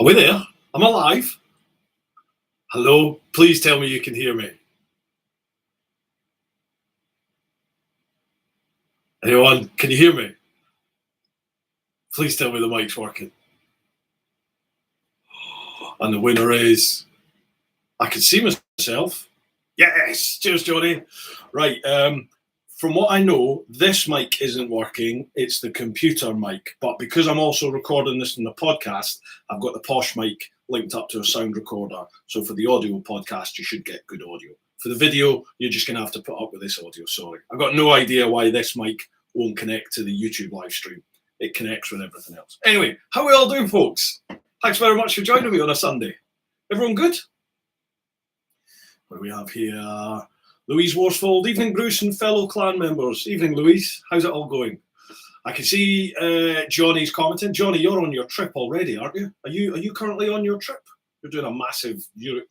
Are we there? I'm alive. Hello? Please tell me you can hear me. Anyone? Can you hear me? Please tell me the mic's working. And the winner is... I can see myself. Yes! Cheers, Johnny. Right. From what I know, this mic isn't working. It's the computer mic. But because I'm also recording this in the podcast, I've got the posh mic linked up to a sound recorder. So for the audio podcast, you should get good audio. For the video, you're just going to have to put up with this audio. Sorry. I've got no idea why this mic won't connect to the YouTube live stream. It connects with everything else. Anyway, how are we all doing, folks? Thanks very much for joining me on a Sunday. Everyone good? What do we have here? Louise Worsfold. Evening, Bruce and fellow clan members. Evening, Louise. How's it all going? I can see Johnny's commenting. Johnny, you're on your trip already, aren't you? Are you currently on your trip? You're doing a massive Europe.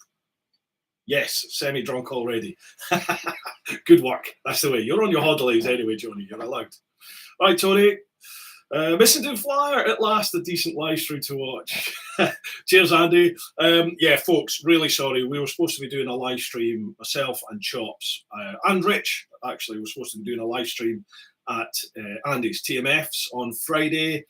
Yes, semi-drunk already. Good work. That's the way. You're on your holidays anyway, Johnny. You're allowed. All right, Tony. Missing Flyer, at last a decent live stream to watch. Cheers, Andy. Yeah, folks, really sorry. We were supposed to be doing a live stream, myself and Chops, and Rich, actually, we're supposed to be doing a live stream at Andy's TMFs on Friday.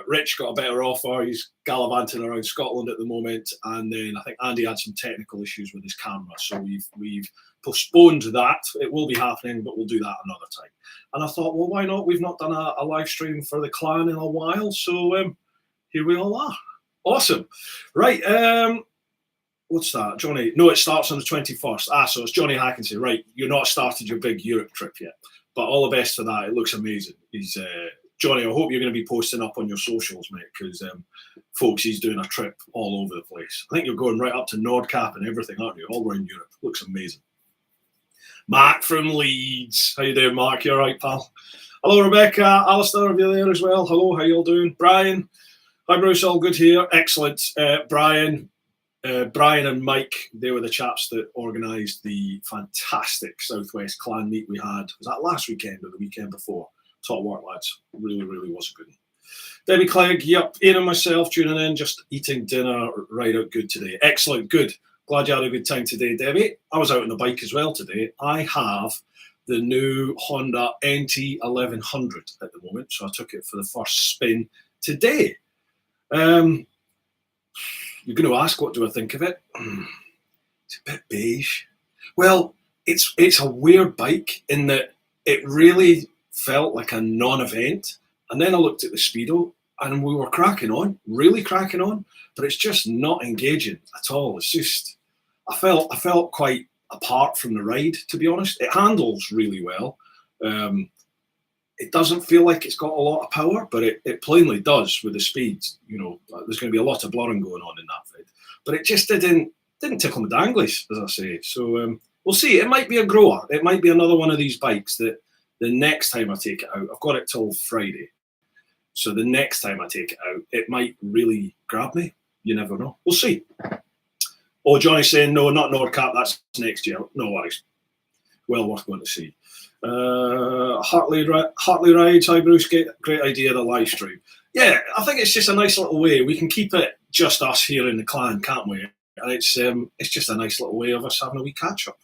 Rich got a better offer. He's gallivanting around Scotland at the moment, and then I think Andy had some technical issues with his camera, so we've postponed that. It will be happening, but we'll do that another time. And I thought, well, why not? We've not done a live stream for the clan in a while, so here we all are. Awesome. Right, what's that, Johnny? No, it starts on the 21st. So it's Johnny Hackinsey. Right, you're not started your big Europe trip yet, but all the best for that. It looks amazing. He's Johnny, I hope you're going to be posting up on your socials, mate, because folks, he's doing a trip all over the place. I think you're going right up to Nordcap and everything, aren't you? All around Europe. Looks amazing. Mark from Leeds. How you doing, Mark? You all right, pal? Hello, Rebecca. Alistair, are you there as well? Hello, how you all doing? Brian. Hi, Bruce. All good here. Excellent. Brian and Mike, they were the chaps that organised the fantastic Southwest Clan meet we had. Was that last weekend or the weekend before? Top work, lads. Really, really was a good one. Debbie Clegg, yep. Ian and myself tuning in, just eating dinner right out good today. Excellent, good. Glad you had a good time today, Debbie. I was out on the bike as well today. I have the new Honda NT 1100 at the moment, so I took it for the first spin today. You're going to ask, what do I think of it? It's a bit beige. Well, it's a weird bike in that it really felt like a non-event. And then I looked at the Speedo and we were cracking on, really cracking on, but it's just not engaging at all. It's just, I felt quite apart from the ride, to be honest. It handles really well. It doesn't feel like it's got a lot of power, but it plainly does with the speed. You know, there's going to be a lot of blurring going on in that vid, but it just didn't tickle my danglies, as I say. So we'll see. It might be a grower. It might be another one of these bikes that the next time I take it out, I've got it till Friday. So the next time I take it out, it might really grab me. You never know. We'll see. Oh, Johnny's saying, no, not Nordcap. That's next year. No worries. Well worth going to see. Hartley Rides. Hi, Bruce. Great idea, the live stream. Yeah, I think it's just a nice little way. We can keep it just us here in the clan, can't we? And it's just a nice little way of us having a wee catch-up.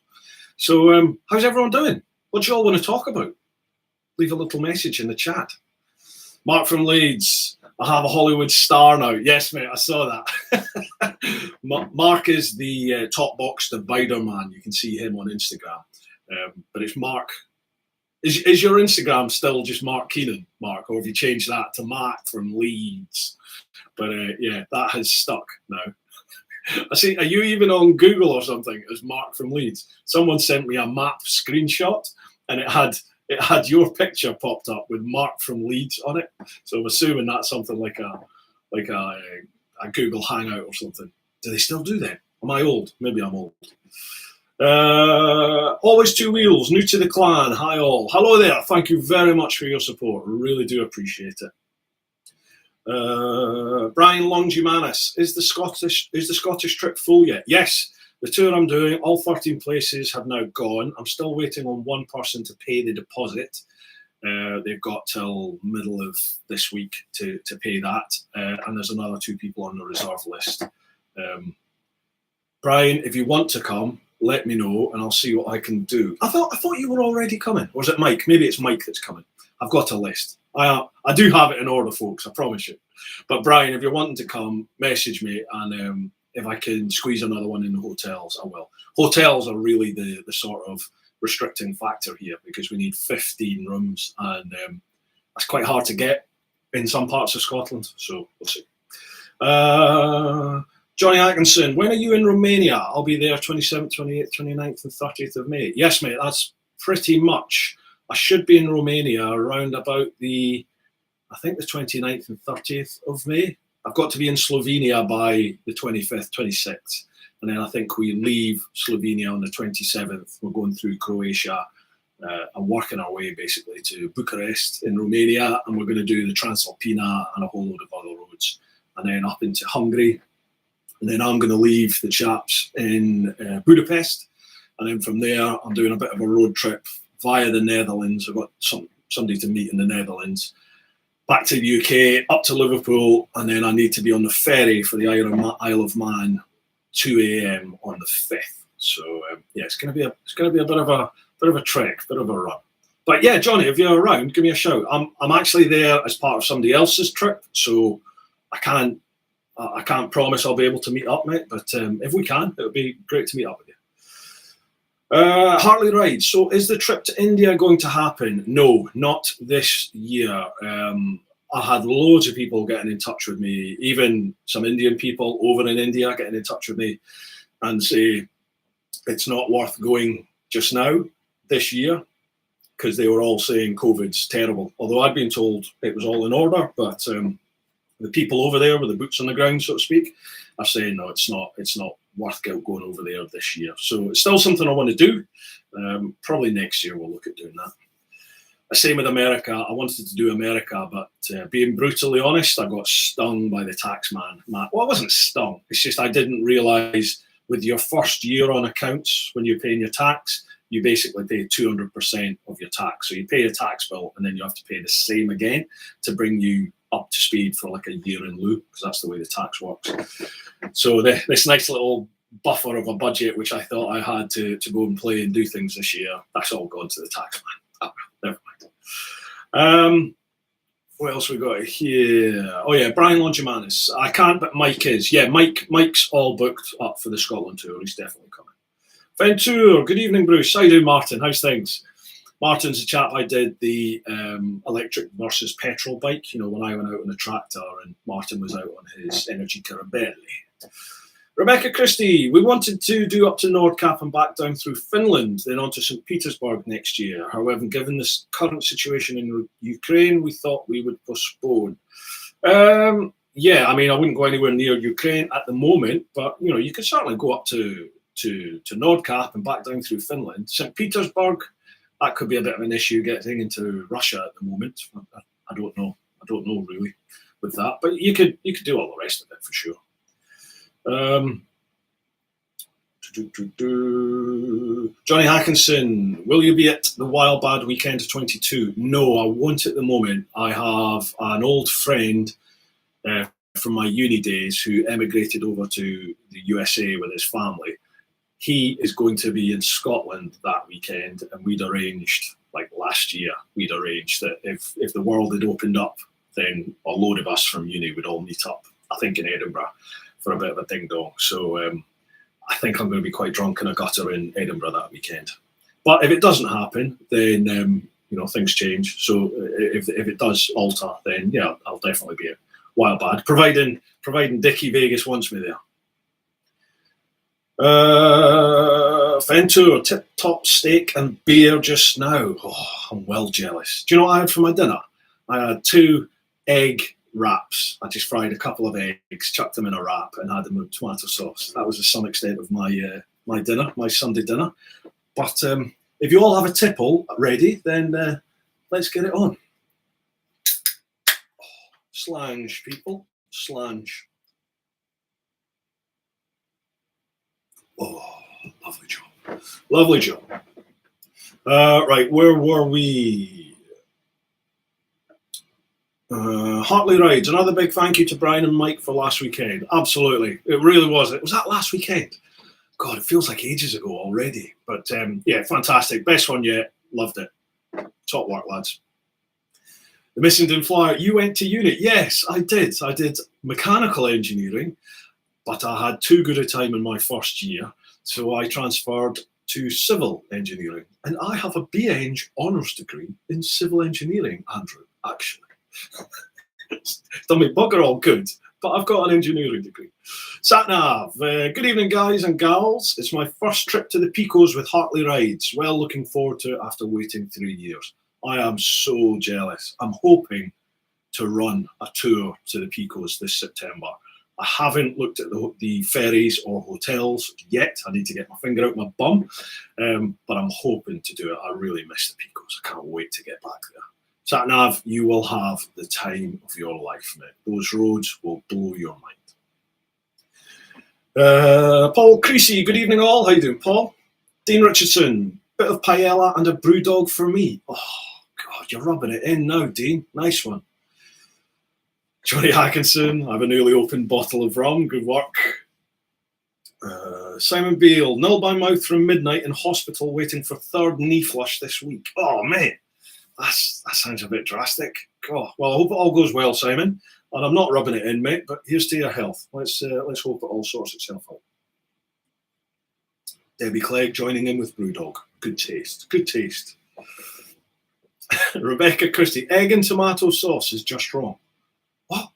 So how's everyone doing? What do you all want to talk about? Leave a little message in the chat. Mark from Leeds. I have a Hollywood star now. Yes, mate, I saw that. Mark is the top box divider man. You can see him on Instagram. But it's Mark. Is your Instagram still just Mark Keenan, Mark? Or have you changed that to Mark from Leeds? But yeah, that has stuck now. I see, are you even on Google or something as Mark from Leeds? Someone sent me a map screenshot and it had your picture popped up with Mark from Leeds on it. So I'm assuming that's something like a Google Hangout or something. Do they still do that? Am I old? Maybe I'm old. Always Two Wheels, new to the clan. Hi all. Hello there. Thank you very much for your support. Really do appreciate it. Brian Longimanis, is the Scottish trip full yet? Yes, the tour I'm doing, all 13 places have now gone. I'm still waiting on one person to pay the deposit. They've got till middle of this week to pay that, and there's another 2 people on the reserve list. Brian, if you want to come, let me know, and I'll see what I can do. I thought you were already coming, or is it Mike? Maybe it's Mike that's coming. I've got a list. I do have it in order, folks. I promise you. But Brian, if you're wanting to come, message me, and if I can squeeze another one in the hotels, I will. Hotels are really the sort of restricting factor here, because we need 15 rooms, and that's quite hard to get in some parts of Scotland. So we'll see. Johnny Atkinson, when are you in Romania? I'll be there 27th, 28th, 29th, and 30th of May. Yes, mate, that's pretty much. I should be in Romania around about I think the 29th and 30th of May. I've got to be in Slovenia by the 25th, 26th. And then I think we leave Slovenia on the 27th. We're going through Croatia and working our way basically to Bucharest in Romania. And we're going to do the Transalpina and a whole load of other roads. And then up into Hungary. And then I'm going to leave the chaps in Budapest. And then from there, I'm doing a bit of a road trip via the Netherlands. I've got somebody to meet in the Netherlands. Back to the UK, up to Liverpool. And then I need to be on the ferry for the Isle of Man, 2 a.m. on the 5th. So yeah, it's going to be a bit of a trek, bit of a run. But yeah, Johnny, if you're around, give me a shout. I'm actually there as part of somebody else's trip, so I can't promise I'll be able to meet up, mate. But if we can, it would be great to meet up with you. Hartley Ride. So is the trip to India going to happen? No, not this year. I had loads of people getting in touch with me, even some Indian people over in India getting in touch with me and say it's not worth going just now this year, because they were all saying COVID's terrible. Although I'd been told it was all in order, but the people over there with the boots on the ground, so to speak, are saying no, it's not worth going over there this year. So it's still something I want to do. Probably next year we'll look at doing that. The same with America. I wanted to do America, but being brutally honest, I got stung by the tax man. Well, I wasn't stung. It's just I didn't realise with your first year on accounts, when you're paying your tax, you basically pay 200% of your tax. So you pay a tax bill and then you have to pay the same again to bring you up to speed for like a year in lieu, because that's the way the tax works. So this nice little buffer of a budget, which I thought I had to go and play and do things this year, that's all gone to the tax man. Oh, never mind. What else we got here? Oh yeah, Brian Longimanis. I can't, but Mike is. Yeah, Mike's all booked up for the Scotland tour. He's definitely coming. Ventura, good evening, Bruce. How you doing, Martin? How's things? Martin's a chap I did the electric versus petrol bike, when I went out on the tractor and Martin was out on his Energy Carabelli. Rebecca Christie, we wanted to do up to Nordkap and back down through Finland, then on to St. Petersburg next year. However, given this current situation in Ukraine, we thought we would postpone. Yeah, I mean, I wouldn't go anywhere near Ukraine at the moment, but, you could certainly go up to Nordkap and back down through Finland. St. Petersburg, that could be a bit of an issue getting into Russia at the moment. I don't know. I don't know really with that, but you could do all the rest of it for sure. Johnny Hackinson, will you be at the Wild Bad weekend of 22? No, I won't at the moment. I have an old friend from my uni days who emigrated over to the USA with his family. He is going to be in Scotland that weekend, and we'd arranged, like last year, that if the world had opened up, then a load of us from uni would all meet up, I think in Edinburgh, for a bit of a ding-dong. So I think I'm going to be quite drunk in a gutter in Edinburgh that weekend. But if it doesn't happen, then, things change. So if it does alter, then, yeah, I'll definitely be at Wild Bad, providing Dickie Vegas wants me there. Ventura, tip-top steak and beer just now. Oh, I'm well jealous. Do you know what I had for my dinner? I had 2 egg wraps. I just fried a couple of eggs, chucked them in a wrap, and had them with tomato sauce. That was to some extent of my dinner, my Sunday dinner. But if you all have a tipple ready, then let's get it on. Oh, slange, people. Slange. Oh, lovely job. Lovely job. Right, where were we? Hartley Rides, another big thank you to Brian and Mike for last weekend. Absolutely, it really was. It was that last weekend. God, it feels like ages ago already. But yeah, fantastic. Best one yet. Loved it. Top work, lads. The Missington Flyer, you went to uni. Yes, I did. I did mechanical engineering, but I had too good a time in my first year, so I transferred to civil engineering. And I have a BEng honours degree in civil engineering, Andrew, actually. It's done me bugger all good, but I've got an engineering degree. Satnav, good evening, guys and gals. It's my first trip to the Picos with Hartley Rides. Well, looking forward to it after waiting 3 years. I am so jealous. I'm hoping to run a tour to the Picos this September. I haven't looked at the ferries or hotels yet. I need to get my finger out my bum, but I'm hoping to do it. I really miss the Picos. I can't wait to get back there. Satnav, you will have the time of your life, mate. Those roads will blow your mind. Paul Creasy, good evening all. How you doing, Paul? Dean Richardson, bit of paella and a brew dog for me. Oh, God, you're rubbing it in now, Dean. Nice one. Johnny Hackinson, I have a newly opened bottle of rum. Good work. Simon Beale, nil by mouth from midnight in hospital waiting for third knee flush this week. Oh, mate. That sounds a bit drastic. Oh, well, I hope it all goes well, Simon. And I'm not rubbing it in, mate, but here's to your health. Let's hope it all sorts itself out. Debbie Clegg joining in with Brewdog. Good taste. Good taste. Rebecca Christie, egg and tomato sauce is just wrong. What?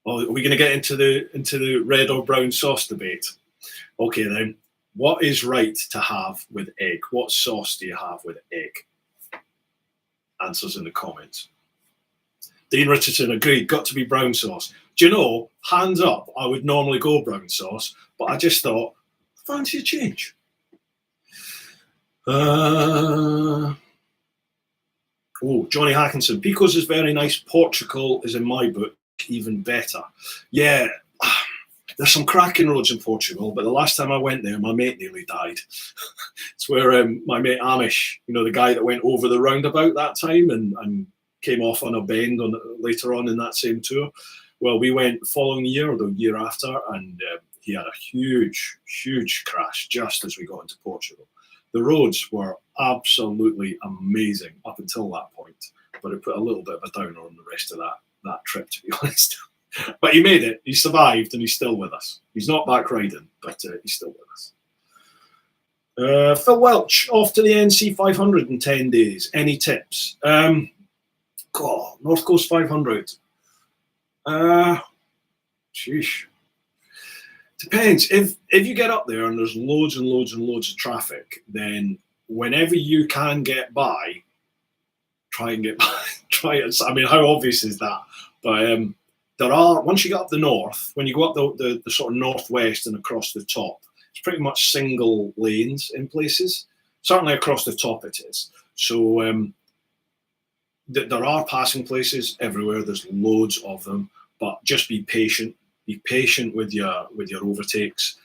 Oh, are we going to get into the red or brown sauce debate? Okay, then. What is right to have with egg? What sauce do you have with egg? Answers in the comments. Dean Richardson agreed, got to be brown sauce. Do you know, hands up, I would normally go brown sauce, but I just thought, fancy a change. Oh, Johnny Hackinson, Picos is very nice. Portugal is, in my book, even better. Yeah, there's some cracking roads in Portugal, but the last time I went there, my mate nearly died. It's where my mate Amish, you know, the guy that went over the roundabout that time and came off on a bend later on in that same tour. Well, we went the following year or the year after, and he had a huge, huge crash just as we got into Portugal. The roads were absolutely amazing up until that point, but it put a little bit of a downer on the rest of that trip, to be honest. But he made it. He survived, and he's still with us. He's not back riding, but he's still with us. Phil Welch, off to the NC 500 in 10 days. Any tips? North Coast 500. Sheesh. Depends. If you get up there and there's loads and loads and loads of traffic, then whenever you can get by, try and get by. Try it. I mean, how obvious is that? But there are, once you get up the north, when you go up the sort of northwest and across the top, it's pretty much single lanes in places. Certainly across the top it is. So there are passing places everywhere. There's loads of them, but just be patient. Be patient with your overtakes.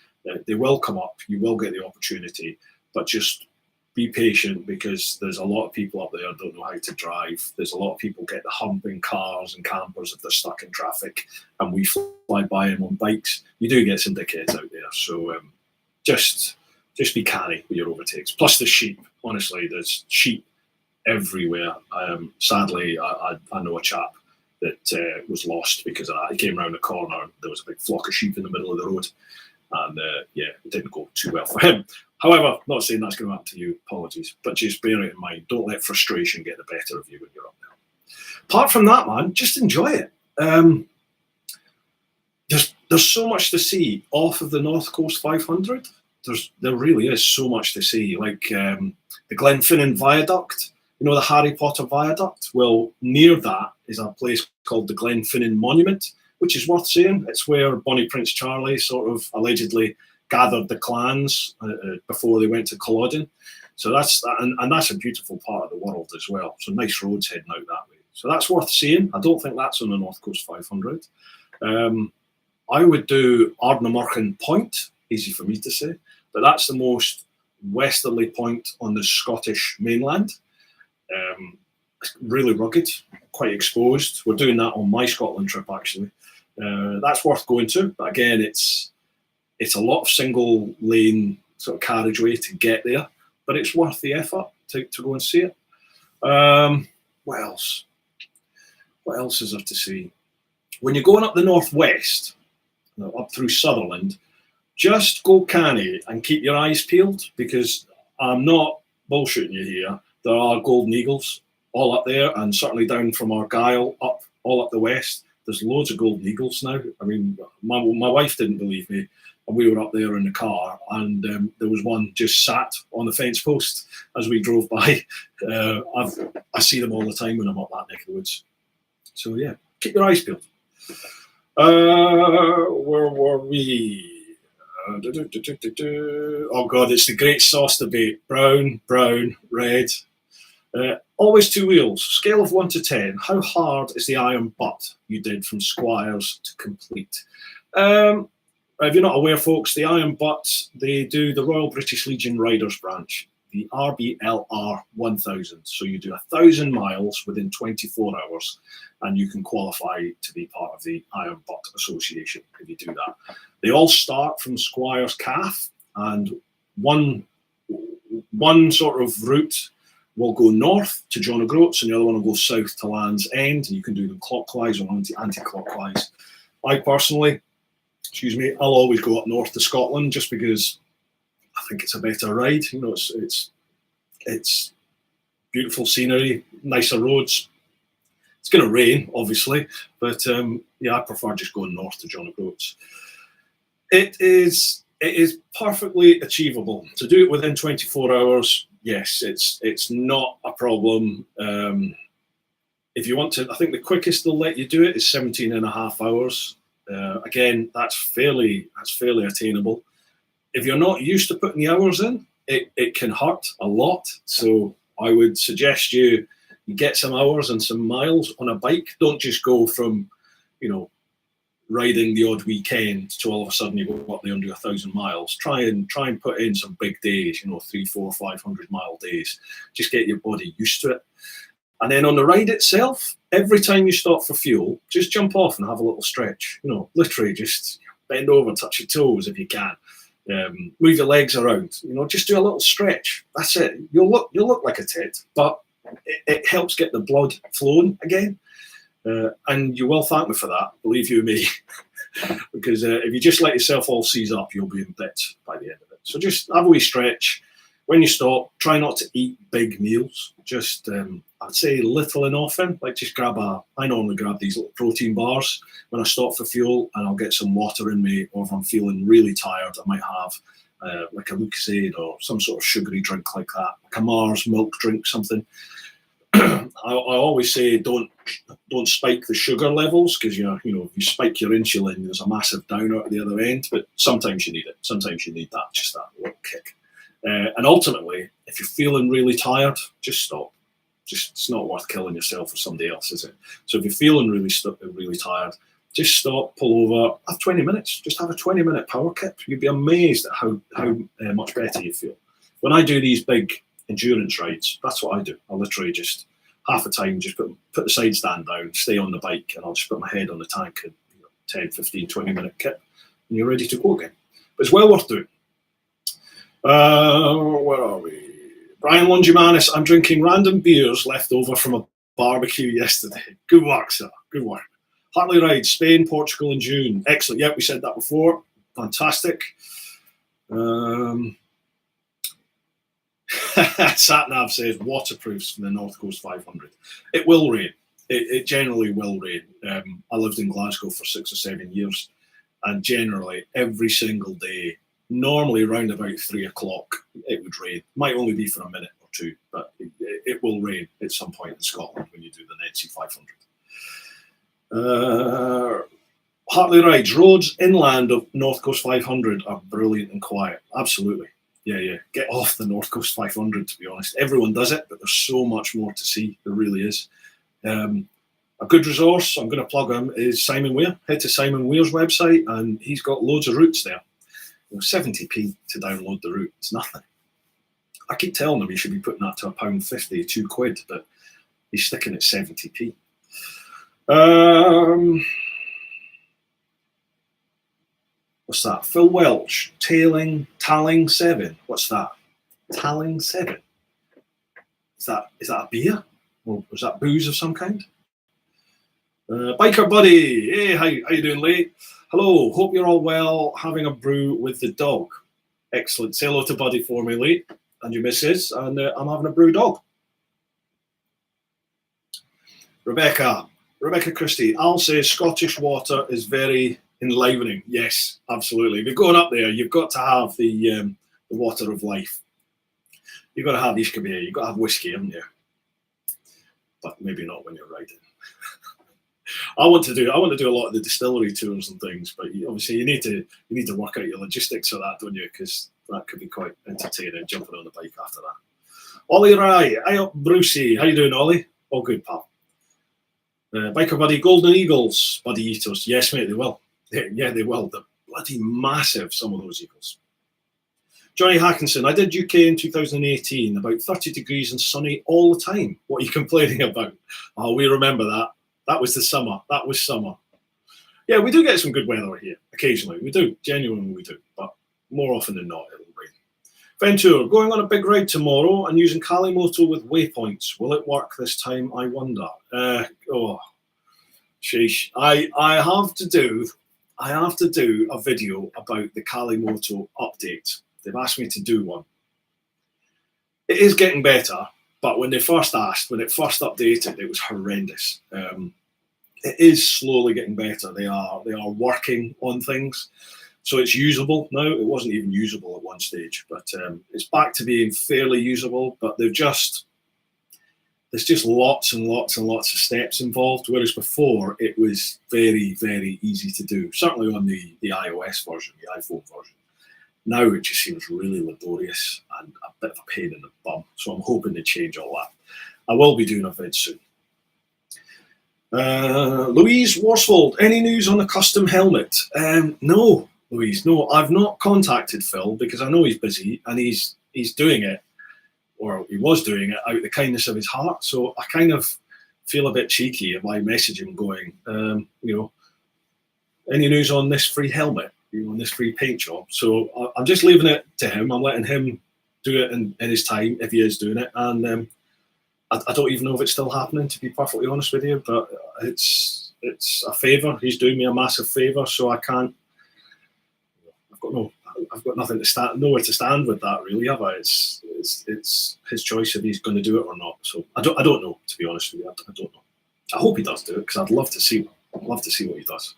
They will come up. You will get the opportunity, but just be patient, because there's a lot of people up there who don't know how to drive. There's a lot of people get the hump in cars and campers if they're stuck in traffic, and we fly by them on bikes. You do get some dickheads out there. So just be canny with your overtakes. Plus the sheep. Honestly, there's sheep everywhere. Sadly, I know a chap that was lost because of that. He came around the corner and there was a big flock of sheep in the middle of the road. And it didn't go too well for him. However, not saying that's going to happen to you, apologies, but just bear it in mind. Don't let frustration get the better of you when you're up there. Apart from that, man, just enjoy it. There's so much to see off of the North Coast 500. There really is so much to see, like the Glen Finnen Viaduct. You know, the Harry Potter Viaduct? Well, near that is a place called the Glen Finnen Monument, which is worth seeing. It's where Bonnie Prince Charlie sort of allegedly gathered the clans before they went to Culloden. So that's a beautiful part of the world as well. So nice roads heading out that way. So that's worth seeing. I don't think that's on the North Coast 500. I would do Ardnamurchan Point, easy for me to say, but that's the most westerly point on the Scottish mainland. really rugged, quite exposed. We're doing that on my Scotland trip, actually. That's worth going to, but again, it's a lot of single lane sort of carriageway to get there, but it's worth the effort to go and see it. What else? What else is there to see? When you're going up the northwest, up through Sutherland, just go canny and keep your eyes peeled, because I'm not bullshitting you here. There are golden eagles all up there, and certainly down from Argyll up all up the west. There's loads of golden eagles now. I mean, my wife didn't believe me, and we were up there in the car, and there was one just sat on the fence post as we drove by. I see them all the time when I'm up that neck of the woods. So yeah, keep your eyes peeled. Where were we? Oh God, it's the great sauce debate. Brown, red. Always two wheels. Scale of 1 to 10. How hard is the iron butt you did from Squires to complete? If you're not aware, folks, the iron butts, they do the Royal British Legion Riders branch, the RBLR 1000. So you do 1,000 miles within 24 hours, and you can qualify to be part of the Iron Butt Association if you do that. They all start from Squires Calf, and one sort of route will go north to John O'Groats, and the other one will go south to Land's End, and you can do them clockwise or anti-clockwise. I personally, I'll always go up north to Scotland just because I think it's a better ride. You know, it's beautiful scenery, nicer roads. It's going to rain, obviously, but yeah, I prefer just going north to John O'Groats. It is perfectly achievable to do it within 24 hours. Yes, it's not a problem. If you want to, I think the quickest they'll let you do it is 17 and a half hours. Again, that's fairly attainable. If you're not used to putting the hours in, it can hurt a lot. So I would suggest you get some hours and some miles on a bike. Don't just go from, riding the odd weekend to all of a sudden you go up there and do 1,000 miles. Try and put in some big days, 300, 400, 500 mile days. Just get your body used to it. And then on the ride itself, every time you stop for fuel, just jump off and have a little stretch. Literally just bend over, touch your toes if you can. Move your legs around. Just do a little stretch. That's it. You'll look like a tit, but it helps get the blood flowing again. And you will thank me for that, believe you me. Because if you just let yourself all seize up, you'll be in bits by the end of it. So just have a wee stretch. When you stop, try not to eat big meals. Just, I'd say little and often. Like just I normally grab these little protein bars when I stop for fuel, and I'll get some water in me, or if I'm feeling really tired, I might have like a Lucozade or some sort of sugary drink like that, like a Mars milk drink, something. I always say don't spike the sugar levels, because if you spike your insulin, there's a massive downer at the other end. But sometimes you need it. Sometimes you need that little kick. And ultimately, if you're feeling really tired, just stop. It's not worth killing yourself or somebody else, is it? So if you're feeling really tired, just stop, pull over, have 20 minutes. Just have a 20-minute power kip. You'd be amazed at how much better you feel. When I do these big endurance rides, that's what I do. I literally just half the time just put the side stand down, stay on the bike, and I'll just put my head on the tank and 10, 15, 20-minute kip, and you're ready to go again. But it's well worth doing. Where are we? Brian Longimanis, I'm drinking random beers left over from a barbecue yesterday. Good work, sir. Good work. Hartley Ride, Spain, Portugal in June. Excellent. Yep, we said that before. Fantastic. Satnav says waterproofs from the North Coast 500. It will rain. It generally will rain. I lived in Glasgow for 6 or 7 years, and generally every single day, normally around about 3 o'clock, it would rain. Might only be for a minute or two, but it will rain at some point in Scotland when you do the Netsea 500. Hartley Rides, roads inland of North Coast 500 are brilliant and quiet. Absolutely. Yeah. Get off the North Coast 500, to be honest. Everyone does it, but there's so much more to see. There really is. A good resource, I'm going to plug him, is Simon Weir. Head to Simon Weir's website, and he's got loads of routes there. 70p to download the route. It's nothing. I keep telling him he should be putting that to £1.50, £2, but He's sticking at 70p. What's that? Phil Welch, Talling 7. What's that? Talling 7. Is that a beer? Or was that booze of some kind? Biker Buddy, hey, how you doing, late? Hello, hope you're all well, having a brew with the dog. Excellent. Say hello to Buddy for me, late, and your missus, and I'm having a brew dog. Rebecca Christie, Al says Scottish water is very enlivening. Yes, absolutely. If you're going up there, you've got to have the water of life. You've got to have Ishkabir, you've got to have whiskey, haven't you? But maybe not when you're riding. I want to do a lot of the distillery tours and things, but obviously you need to work out your logistics of that, don't you? Because that could be quite entertaining, jumping on the bike after that. Ollie Rye, hi up Brucey, how you doing, Ollie? All good, pal. Biker Buddy, Golden Eagles, Buddy Eaters. Yes, mate, they will. Yeah, they will. They're bloody massive, some of those eagles. Johnny Hackinson, I did UK in 2018, about 30 degrees and sunny all the time. What are you complaining about? Oh, we remember that. That was the summer. That was summer. Yeah, we do get some good weather here, occasionally. We do. Genuinely, we do. But more often than not, it'll rain. Venture, going on a big ride tomorrow and using Kalimoto with waypoints. Will it work this time, I wonder? Sheesh. I have to do a video about the Kalimoto update. They've asked me to do one. It is getting better, but when it first updated, it was horrendous. It is slowly getting better. They are working on things, so it's usable now. It wasn't even usable at one stage, but it's back to being fairly usable. But there's just lots and lots and lots of steps involved, whereas before it was very, very easy to do. Certainly on the iOS version, the iPhone version. Now it just seems really laborious and a bit of a pain in the bum. So I'm hoping to change all that. I will be doing a vid soon. Louise Worsfold, any news on the custom helmet? No, Louise, no. I've not contacted Phil because I know he's busy and he's doing it, or he was doing it out of the kindness of his heart. So I kind of feel a bit cheeky if I message him going, any news on this free helmet? On this free paint job. So I'm just leaving it to him. I'm letting him do it in his time if he is doing it. And I don't even know if it's still happening, to be perfectly honest with you, but it's a favour. He's doing me a massive favour, so I can't. I've got nothing to stand, nowhere to stand with that, really, have I? It's his choice if he's going to do it or not. So I don't know, to be honest with you. I don't know. I hope he does do it because I'd love to see what he does.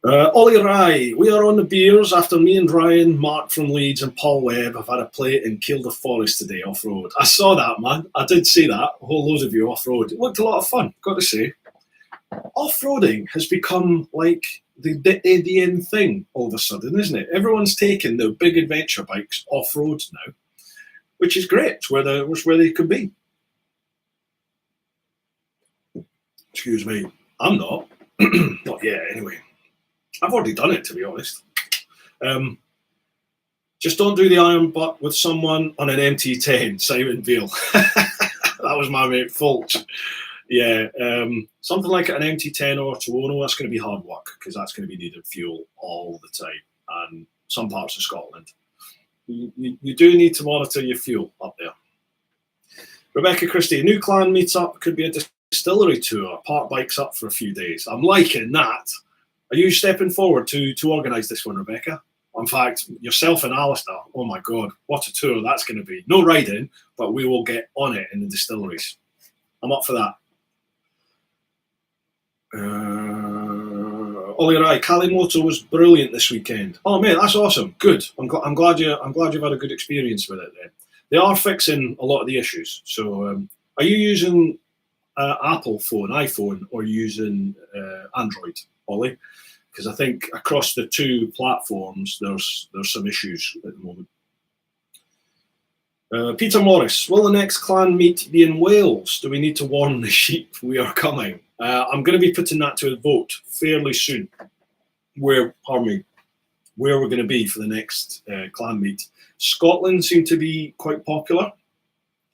Ollie Rye, we are on the beers after me and Ryan, Mark from Leeds and Paul Webb have had a play in Kielder Forest today off-road. I saw that, man. I did see that. A whole load of you off-road. It looked a lot of fun, got to say. Off-roading has become like the in thing all of a sudden, isn't it? Everyone's taking their big adventure bikes off-road now, which is great. It's where they could be. Excuse me. I'm not. Not yet, anyway. I've already done it, to be honest. Just don't do the iron butt with someone on an MT10, Simon Veal. That was my mate Fulch. Yeah, something like an MT10 or Tuono, that's going to be hard work because that's going to be needed fuel all the time. And some parts of Scotland, you do need to monitor your fuel up there. Rebecca Christie, a new clan meets up, could be a distillery tour, park bikes up for a few days. I'm liking that. Are you stepping forward to organise this one, Rebecca? In fact, yourself and Alistair, oh my God, what a tour that's going to be. No riding, but we will get on it in the distilleries. I'm up for that. Ollie Rai, Kalimoto was brilliant this weekend. Oh man, that's awesome. Good. I'm glad you've had a good experience with it then. They are fixing a lot of the issues. So are you using Apple phone, iPhone, or using Android, Ollie? Because I think across the two platforms, there's some issues at the moment. Peter Morris, will the next clan meet be in Wales? Do we need to warn the sheep we are coming? I'm going to be putting that to a vote fairly soon. Where we're going to be for the next clan meet. Scotland seemed to be quite popular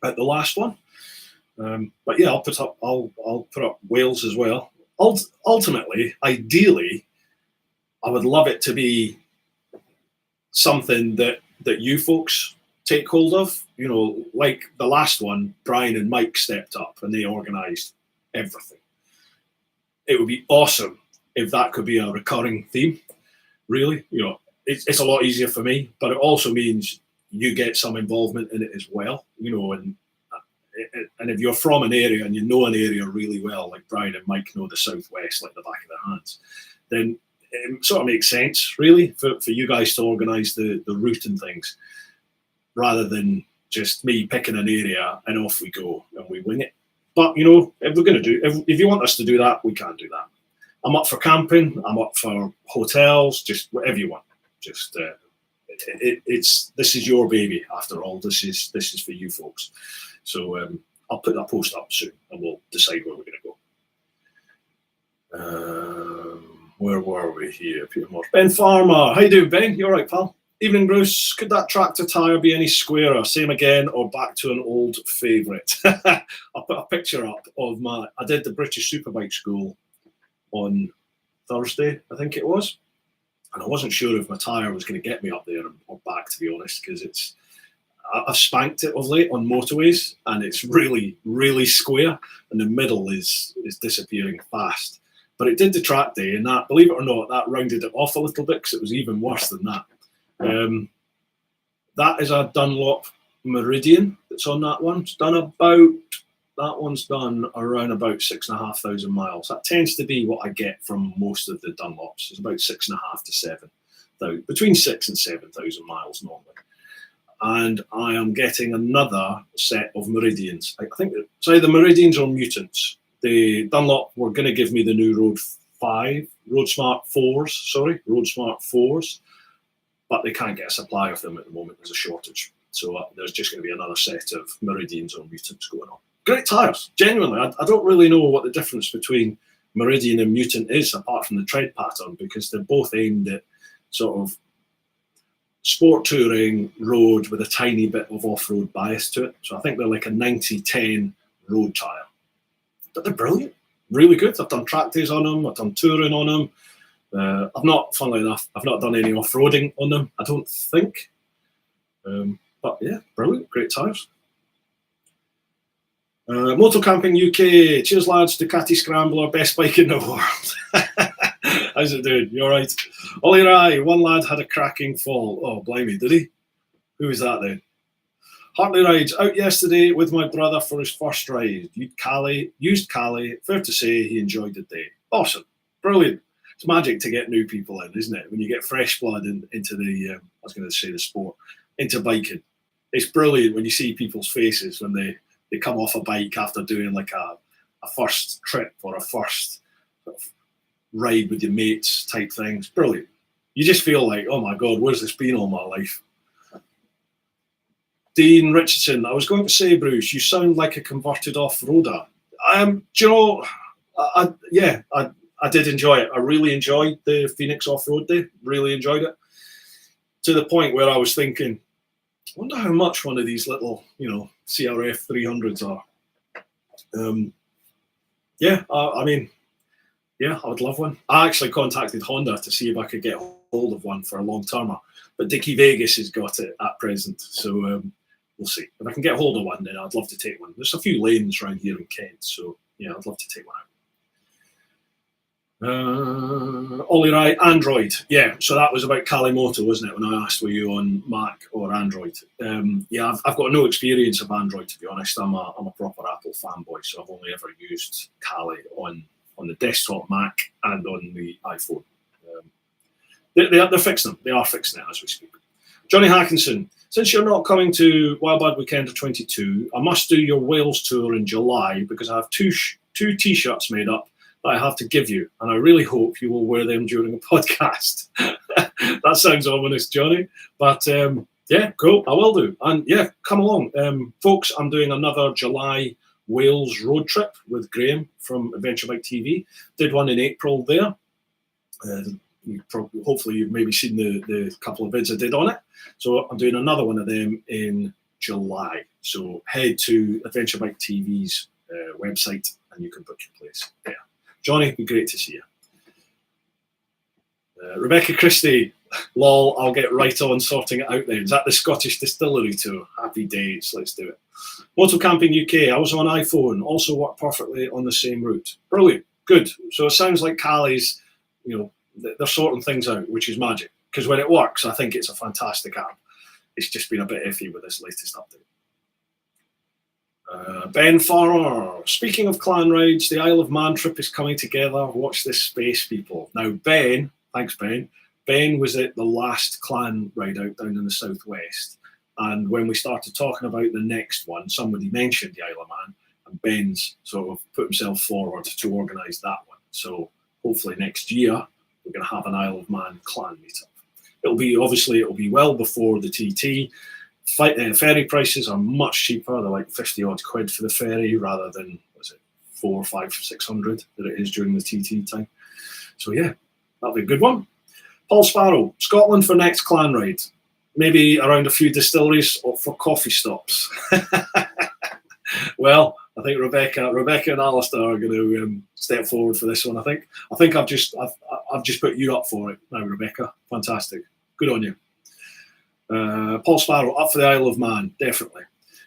at the last one. But yeah, I'll put up Wales as well. Ultimately, ideally, I would love it to be something that you folks take hold of. You know, like the last one, Brian and Mike stepped up and they organised everything. It would be awesome if that could be a recurring theme. Really, you know, it's a lot easier for me, but it also means you get some involvement in it as well. You know, and if you're from an area and you know an area really well, like Brian and Mike know the Southwest like the back of their hands, then it sort of makes sense, really, for you guys to organise the route and things, rather than just me picking an area and off we go and we wing it. But, you know, if you want us to do that, we can do that. I'm up for camping. I'm up for hotels. Just whatever you want. Just this is your baby after all. This is for you folks. So I'll put that post up soon, and we'll decide where we're going to go. Where were we here? Peter Morse. Ben Farmer. How you doing, Ben? You all right, pal? Evening, Bruce. Could that tractor tyre be any squarer? Same again, or back to an old favourite? I'll put a picture up of I did the British Superbike School on Thursday, I think it was. And I wasn't sure if my tyre was going to get me up there or back, to be honest, because I've spanked it of late on motorways, and it's really, really square, and the middle is disappearing fast. But it did the track day, and that, believe it or not, that rounded it off a little bit because it was even worse than that. That is a Dunlop Meridian that's on that one. That one's done around about 6,500 miles. That tends to be what I get from most of the Dunlops. It's about 6,500 to 7,000, between 6,000 and 7,000 miles normally. And I am getting another set of Meridians. I think it's either Meridians or Mutants. The Dunlop were going to give me the new Road Smart 4s, but they can't get a supply of them at the moment. There's a shortage. So there's just going to be another set of Meridians or Mutants going on. Great tyres, genuinely. I don't really know what the difference between Meridian and Mutant is, apart from the tread pattern, because they're both aimed at sort of sport touring road with a tiny bit of off-road bias to it. So I think they're like a 90-10 road tyre. But they're brilliant, really good. I've done track days on them. I've done touring on them. Funnily enough, I've not done any off-roading on them, I don't think. But yeah, brilliant, great tyres. Moto Camping UK, cheers lads, Ducati Scrambler, best bike in the world. How's it doing? You all right? Ollie Rye, one lad had a cracking fall. Oh, blimey, did he? Who was that then? Hartley rides out yesterday with my brother for his first ride. Used Cali. Fair to say he enjoyed the day. Awesome. Brilliant. It's magic to get new people in, isn't it? When you get fresh blood into the sport, into biking. It's brilliant when you see people's faces when they come off a bike after doing like a first trip or a first ride with your mates type thing. It's brilliant. You just feel like, oh my God, where's this been all my life? Dean Richardson, I was going to say, Bruce, you sound like a converted off-roader. Do you know, I did enjoy it. I really enjoyed the Phoenix off-road day. Really enjoyed it. To the point where I was thinking, I wonder how much one of these little, CRF 300s are. I would love one. I actually contacted Honda to see if I could get hold of one for a long-termer, but Dickie Vegas has got it at present, so we'll see. If I can get hold of one, then I'd love to take one. There's a few lanes around here in Kent, so yeah, I'd love to take one out. Ollie Wright, Android. Yeah, so that was about Kalimoto, wasn't it, when I asked were you on Mac or Android? I've got no experience of Android, to be honest. I'm a proper Apple fanboy, so I've only ever used Kali on the desktop Mac and on the iPhone. They're fixing them. They are fixing it as we speak. Johnny Hackinson, since you're not coming to Wildbad Weekend of 22, I must do your Wales tour in July because I have two T-shirts made up that I have to give you, and I really hope you will wear them during a podcast. That sounds ominous, Johnny, but yeah, cool, I will do. And yeah, come along. Folks, I'm doing another July Wales road trip with Graham from Adventure Bike TV. Did one in April there. Hopefully you've maybe seen the couple of vids I did on it. So I'm doing another one of them in July. So head to Adventure Bike TV's website and you can book your place there. Johnny, it'd be great to see you. Rebecca Christie, lol, I'll get right on sorting it out then. Is that the Scottish Distillery tour? Happy days, let's do it. Moto Camping UK, I was on iPhone, also worked perfectly on the same route. Brilliant, good. So it sounds like Callie's, they're sorting things out, which is magic. Because when it works, I think it's a fantastic app. It's just been a bit iffy with this latest update. Ben Farmer, speaking of clan rides, the Isle of Man trip is coming together. Watch this space, people. Now, Ben, thanks, Ben. Ben was at the last clan ride out down in the southwest. And when we started talking about the next one, somebody mentioned the Isle of Man, and Ben's sort of put himself forward to organise that one. So hopefully next year, we're going to have an Isle of Man clan meetup. It'll be well before the TT. Ferry prices are much cheaper. They're like 50 odd quid for the ferry rather than, was it 400, 500, 600 that it is during the TT time. So yeah, that'll be a good one. Paul Sparrow, Scotland for next clan ride. Maybe around a few distilleries or for coffee stops. Well, I think Rebecca and Alistair are going to step forward for this one. I think I've just put you up for it now, Rebecca. Fantastic, good on you. Paul Sparrow, up for the Isle of Man, definitely.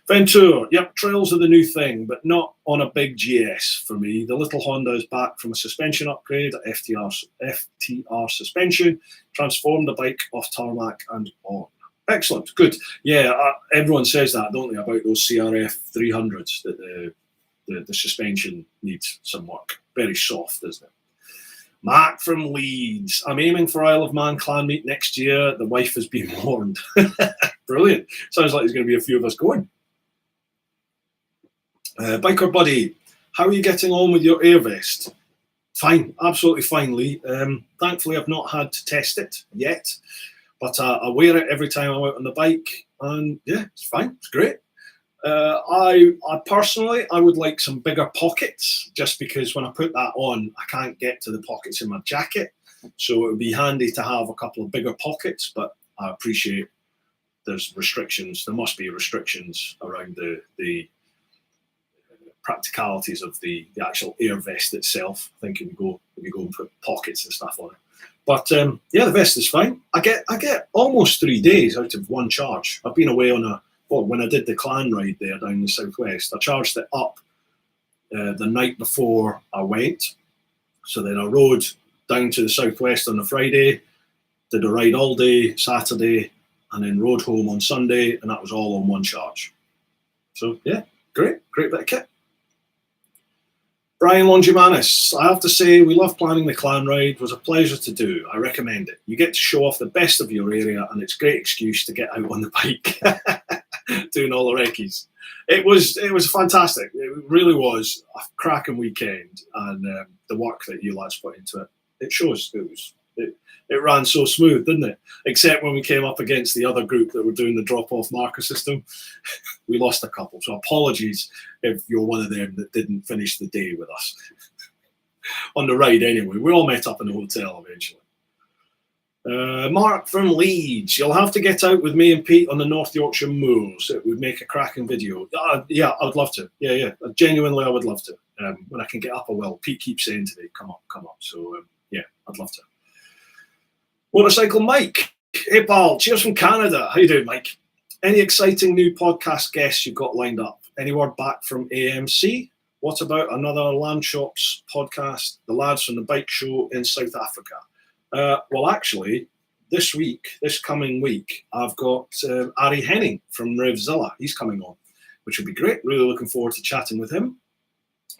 Ventura, yep, trails are the new thing, but not on a big GS for me. The little Honda is back from a suspension upgrade at FTR suspension, transformed the bike off tarmac and on. Excellent, good. Yeah, everyone says that, don't they, about those CRF 300s, that the suspension needs some work. Very soft, isn't it? Mark from Leeds. I'm aiming for Isle of Man clan meet next year. The wife has been warned. Brilliant. Sounds like there's going to be a few of us going. Biker Buddy, how are you getting on with your air vest? Fine, absolutely fine, Lee. Thankfully, I've not had to test it yet, but I wear it every time I'm out on the bike, and yeah, it's fine. It's great. I personally, I would like some bigger pockets, just because when I put that on, I can't get to the pockets in my jacket. So it would be handy to have a couple of bigger pockets, but I appreciate there's restrictions. There must be restrictions around the practicalities of the actual air vest itself. I think if you go and put pockets and stuff on it. But yeah, the vest is fine. I get almost 3 days out of one charge. I've been away on when I did the clan ride there down in the southwest, I charged it up the night before I went. So then I rode down to the southwest on the Friday, did a ride all day Saturday, and then rode home on Sunday, and that was all on one charge. So yeah, great bit of kit. Brian Longimanis, I have to say, we love planning the clan ride. It was a pleasure to do. I recommend it. You get to show off the best of your area, and it's a great excuse to get out on the bike, doing all the recce's. It was fantastic. It really was a cracking weekend, and the work that you lads put into it, it shows. It ran so smooth, didn't it? Except when we came up against the other group that were doing the drop-off marker system. We lost a couple. So apologies if you're one of them that didn't finish the day with us. On the ride anyway. We all met up in the hotel eventually. Mark from Leeds. You'll have to get out with me and Pete on the North Yorkshire moors. It would make a cracking video. Yeah, I would love to. Yeah. Genuinely, I would love to. When I can get up, I will. Pete keeps saying to me, come up. So yeah, I'd love to. Motorcycle Mike. Hey, pal. Cheers from Canada. How you doing, Mike? Any exciting new podcast guests you've got lined up? Any word back from AMC? What about another Land Shops podcast? The lads from the bike show in South Africa. Well, actually, this coming week, I've got Ari Henning from Revzilla. He's coming on, which will be great. Really looking forward to chatting with him.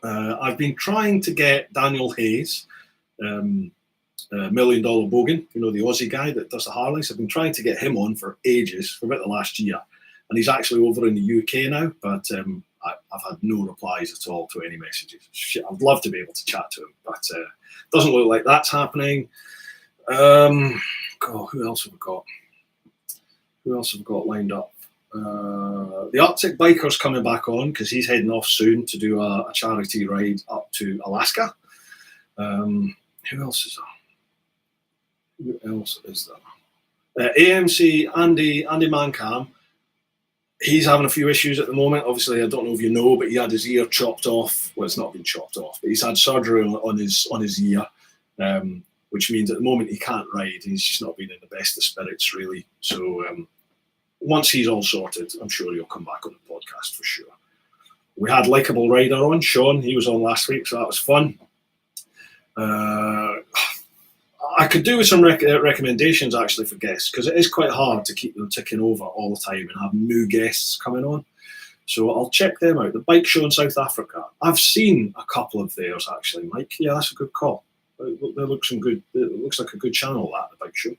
I've been trying to get Daniel Hayes, $1 Million Bogan, the Aussie guy that does the Harleys. I've been trying to get him on for ages, for about the last year. And he's actually over in the UK now, but I've had no replies at all to any messages. Shit, I'd love to be able to chat to him, but doesn't look like that's happening. Who else have we got? Who else have we got lined up? The Arctic Biker's coming back on because he's heading off soon to do a charity ride up to Alaska. Who else is there? AMC, Andy Mancam. He's having a few issues at the moment. Obviously, I don't know if you know, but he had his ear chopped off. Well, it's not been chopped off, but he's had surgery on his ear, which means at the moment he can't ride. He's just not been in the best of spirits, really. So once he's all sorted, I'm sure he'll come back on the podcast for sure. We had Likeable Rider on, Sean. He was on last week, so that was fun. I could do with some recommendations actually for guests, because it is quite hard to keep them ticking over all the time and have new guests coming on. So I'll check them out. The bike show in South Africa. I've seen a couple of theirs actually, Mike. Yeah, that's a good call. They look some good. It looks like a good channel, that, the bike show.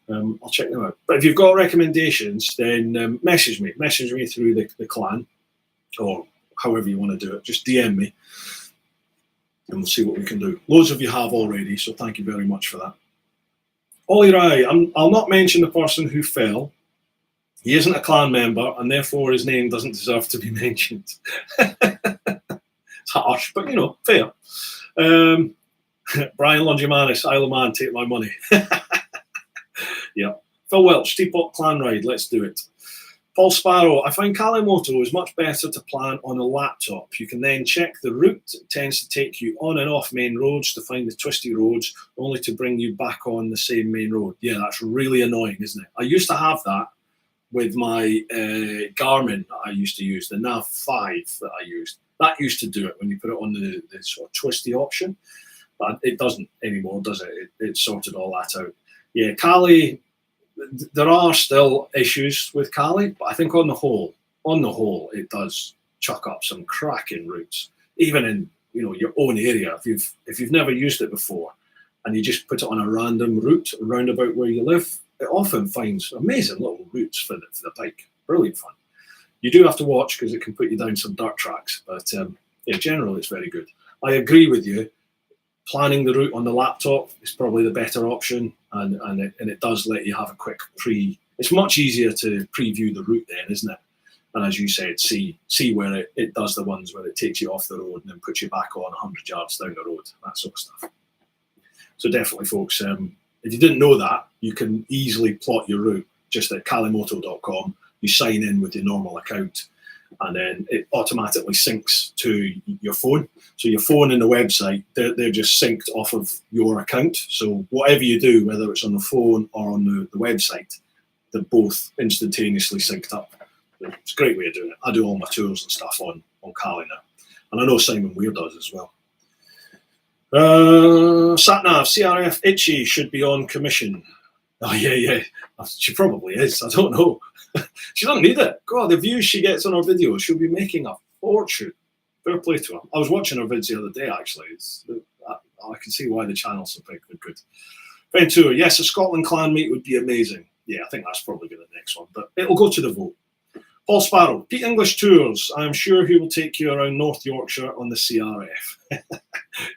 I'll check them out. But if you've got recommendations, then message me. Message me through the clan, or however you want to do it. Just DM me, and we'll see what we can do. Loads of you have already, so thank you very much for that. Ollie Rai, I'll not mention the person who fell. He isn't a clan member, and therefore his name doesn't deserve to be mentioned. It's harsh, but fair. Brian Longimanis, Isle of Man, take my money. Yeah. Phil Welch, Teapot Clan Ride, let's do it. Paul Sparrow, I find Kalimoto is much better to plan on a laptop. You can then check the route. It tends to take you on and off main roads to find the twisty roads, only to bring you back on the same main road. Yeah, that's really annoying, isn't it? I used to have that with my Garmin that I used to use, the Nav 5 that I used. That used to do it when you put it on the sort of twisty option. But it doesn't anymore, does it? It sorted all that out. Yeah, Cali, there are still issues with Cali, but I think on the whole, it does chuck up some cracking routes. Even in your own area, if you've never used it before, and you just put it on a random route around about where you live, it often finds amazing little routes for the bike. Brilliant fun. You do have to watch because it can put you down some dirt tracks, but in general, it's very good. I agree with you. Planning the route on the laptop is probably the better option, and it does let you have a quick it's much easier to preview the route then, isn't it? And as you said, see where it does the ones where it takes you off the road and then puts you back on 100 yards down the road, that sort of stuff. So definitely, folks, if you didn't know that, you can easily plot your route just at kalimoto.com. You sign in with your normal account, and then it automatically syncs to your phone. So your phone and the website, they're just synced off of your account. So whatever you do, whether it's on the phone or on the website, they're both instantaneously synced up. It's a great way of doing it. I do all my tours and stuff on Cali now. And I know Simon Weir does as well. Satnav, CRF Itchy should be on commission. Oh, yeah. She probably is. I don't know. She doesn't need it. God, the views she gets on her videos, she'll be making a fortune. Fair play to her. I was watching her vids the other day, actually. I can see why the channel's so big. They're good. Ventura, yes, a Scotland clan meet would be amazing. Yeah, I think that's probably the next one, but it'll go to the vote. Paul Sparrow, Pete English Tours. I'm sure he will take you around North Yorkshire on the CRF.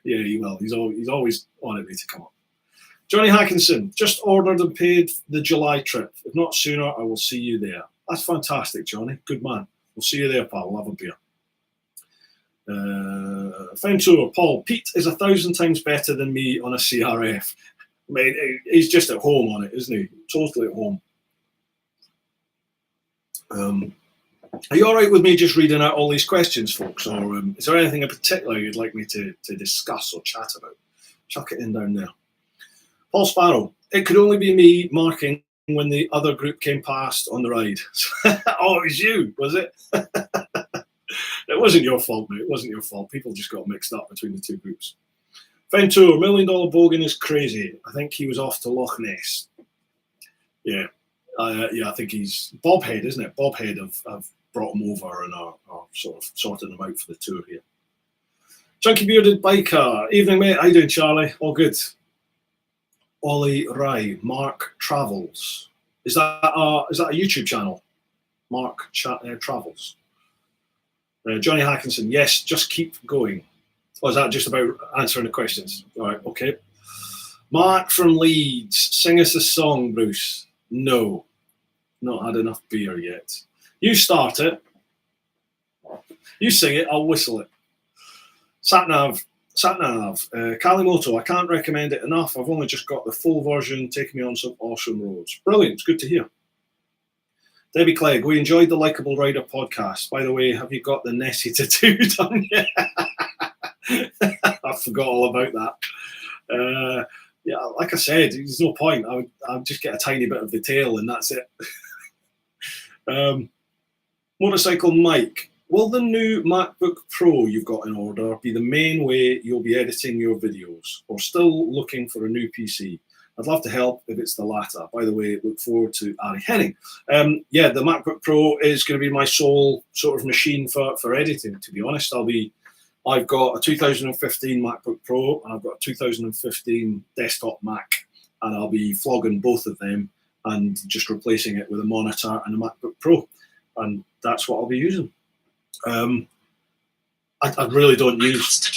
Yeah, he will. He's always on it to come up. Johnny Hackinson, just ordered and paid the July trip. If not sooner, I will see you there. That's fantastic, Johnny. Good man. We'll see you there, pal. We'll have a beer. Ventura, Paul, Pete is 1,000 times better than me on a CRF. I mean, he's just at home on it, isn't he? Totally at home. Are you all right with me just reading out all these questions, folks? Or is there anything in particular you'd like me to discuss or chat about? Chuck it in down there. Paul Sparrow, it could only be me marking when the other group came past on the ride. Oh, it was you, was it? It wasn't your fault, mate. It wasn't your fault. People just got mixed up between the two groups. Ventura, $1 Million Bogan is crazy. I think he was off to Loch Ness. Yeah. I think he's Bobhead, isn't it? Bobhead have brought him over and are sort of sorting him out for the tour here. Chunky Bearded Biker. Evening, mate. How you doing, Charlie? All good. Ollie Rai, Mark Travels. Is that a YouTube channel? Mark Travels. Johnny Hackinson, yes, just keep going. Or is that just about answering the questions? All right, okay. Mark from Leeds, sing us a song, Bruce. No, not had enough beer yet. You start it. You sing it, I'll whistle it. Satnav, Kalimoto, I can't recommend it enough. I've only just got the full version, taking me on some awesome roads. Brilliant, it's good to hear. Debbie Clegg, we enjoyed the Likeable Rider podcast. By the way, have you got the Nessie tattoo done yet? I forgot all about that. Yeah, like I said, there's no point. I'll just get a tiny bit of the tail and that's it. Motorcycle Mike, will the new MacBook Pro you've got in order be the main way you'll be editing your videos, or still looking for a new PC? I'd love to help if it's the latter. By the way, look forward to Ari Henning. Yeah, the MacBook Pro is going to be my sole sort of machine for editing, to be honest. I've got a 2015 MacBook Pro and I've got a 2015 desktop Mac, and I'll be flogging both of them and just replacing it with a monitor and a MacBook Pro, and that's what I'll be using. I really don't use...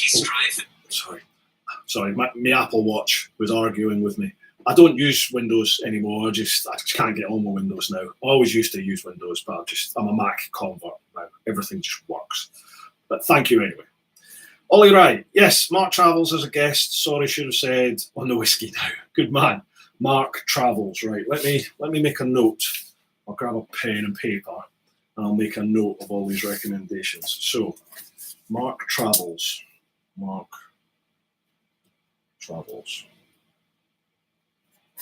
Sorry, my Apple Watch was arguing with me. I don't use Windows anymore. I just can't get on with Windows now. I always used to use Windows, but I'm a Mac convert now. Everything just works. But thank you anyway. Ollie Wright, yes, Mark travels as a guest. Sorry, should have said on the whiskey now. Good man. Mark travels, right. Let me make a note. I'll grab a pen and paper and I'll make a note of all these recommendations. So, Mark travels. Mark travels.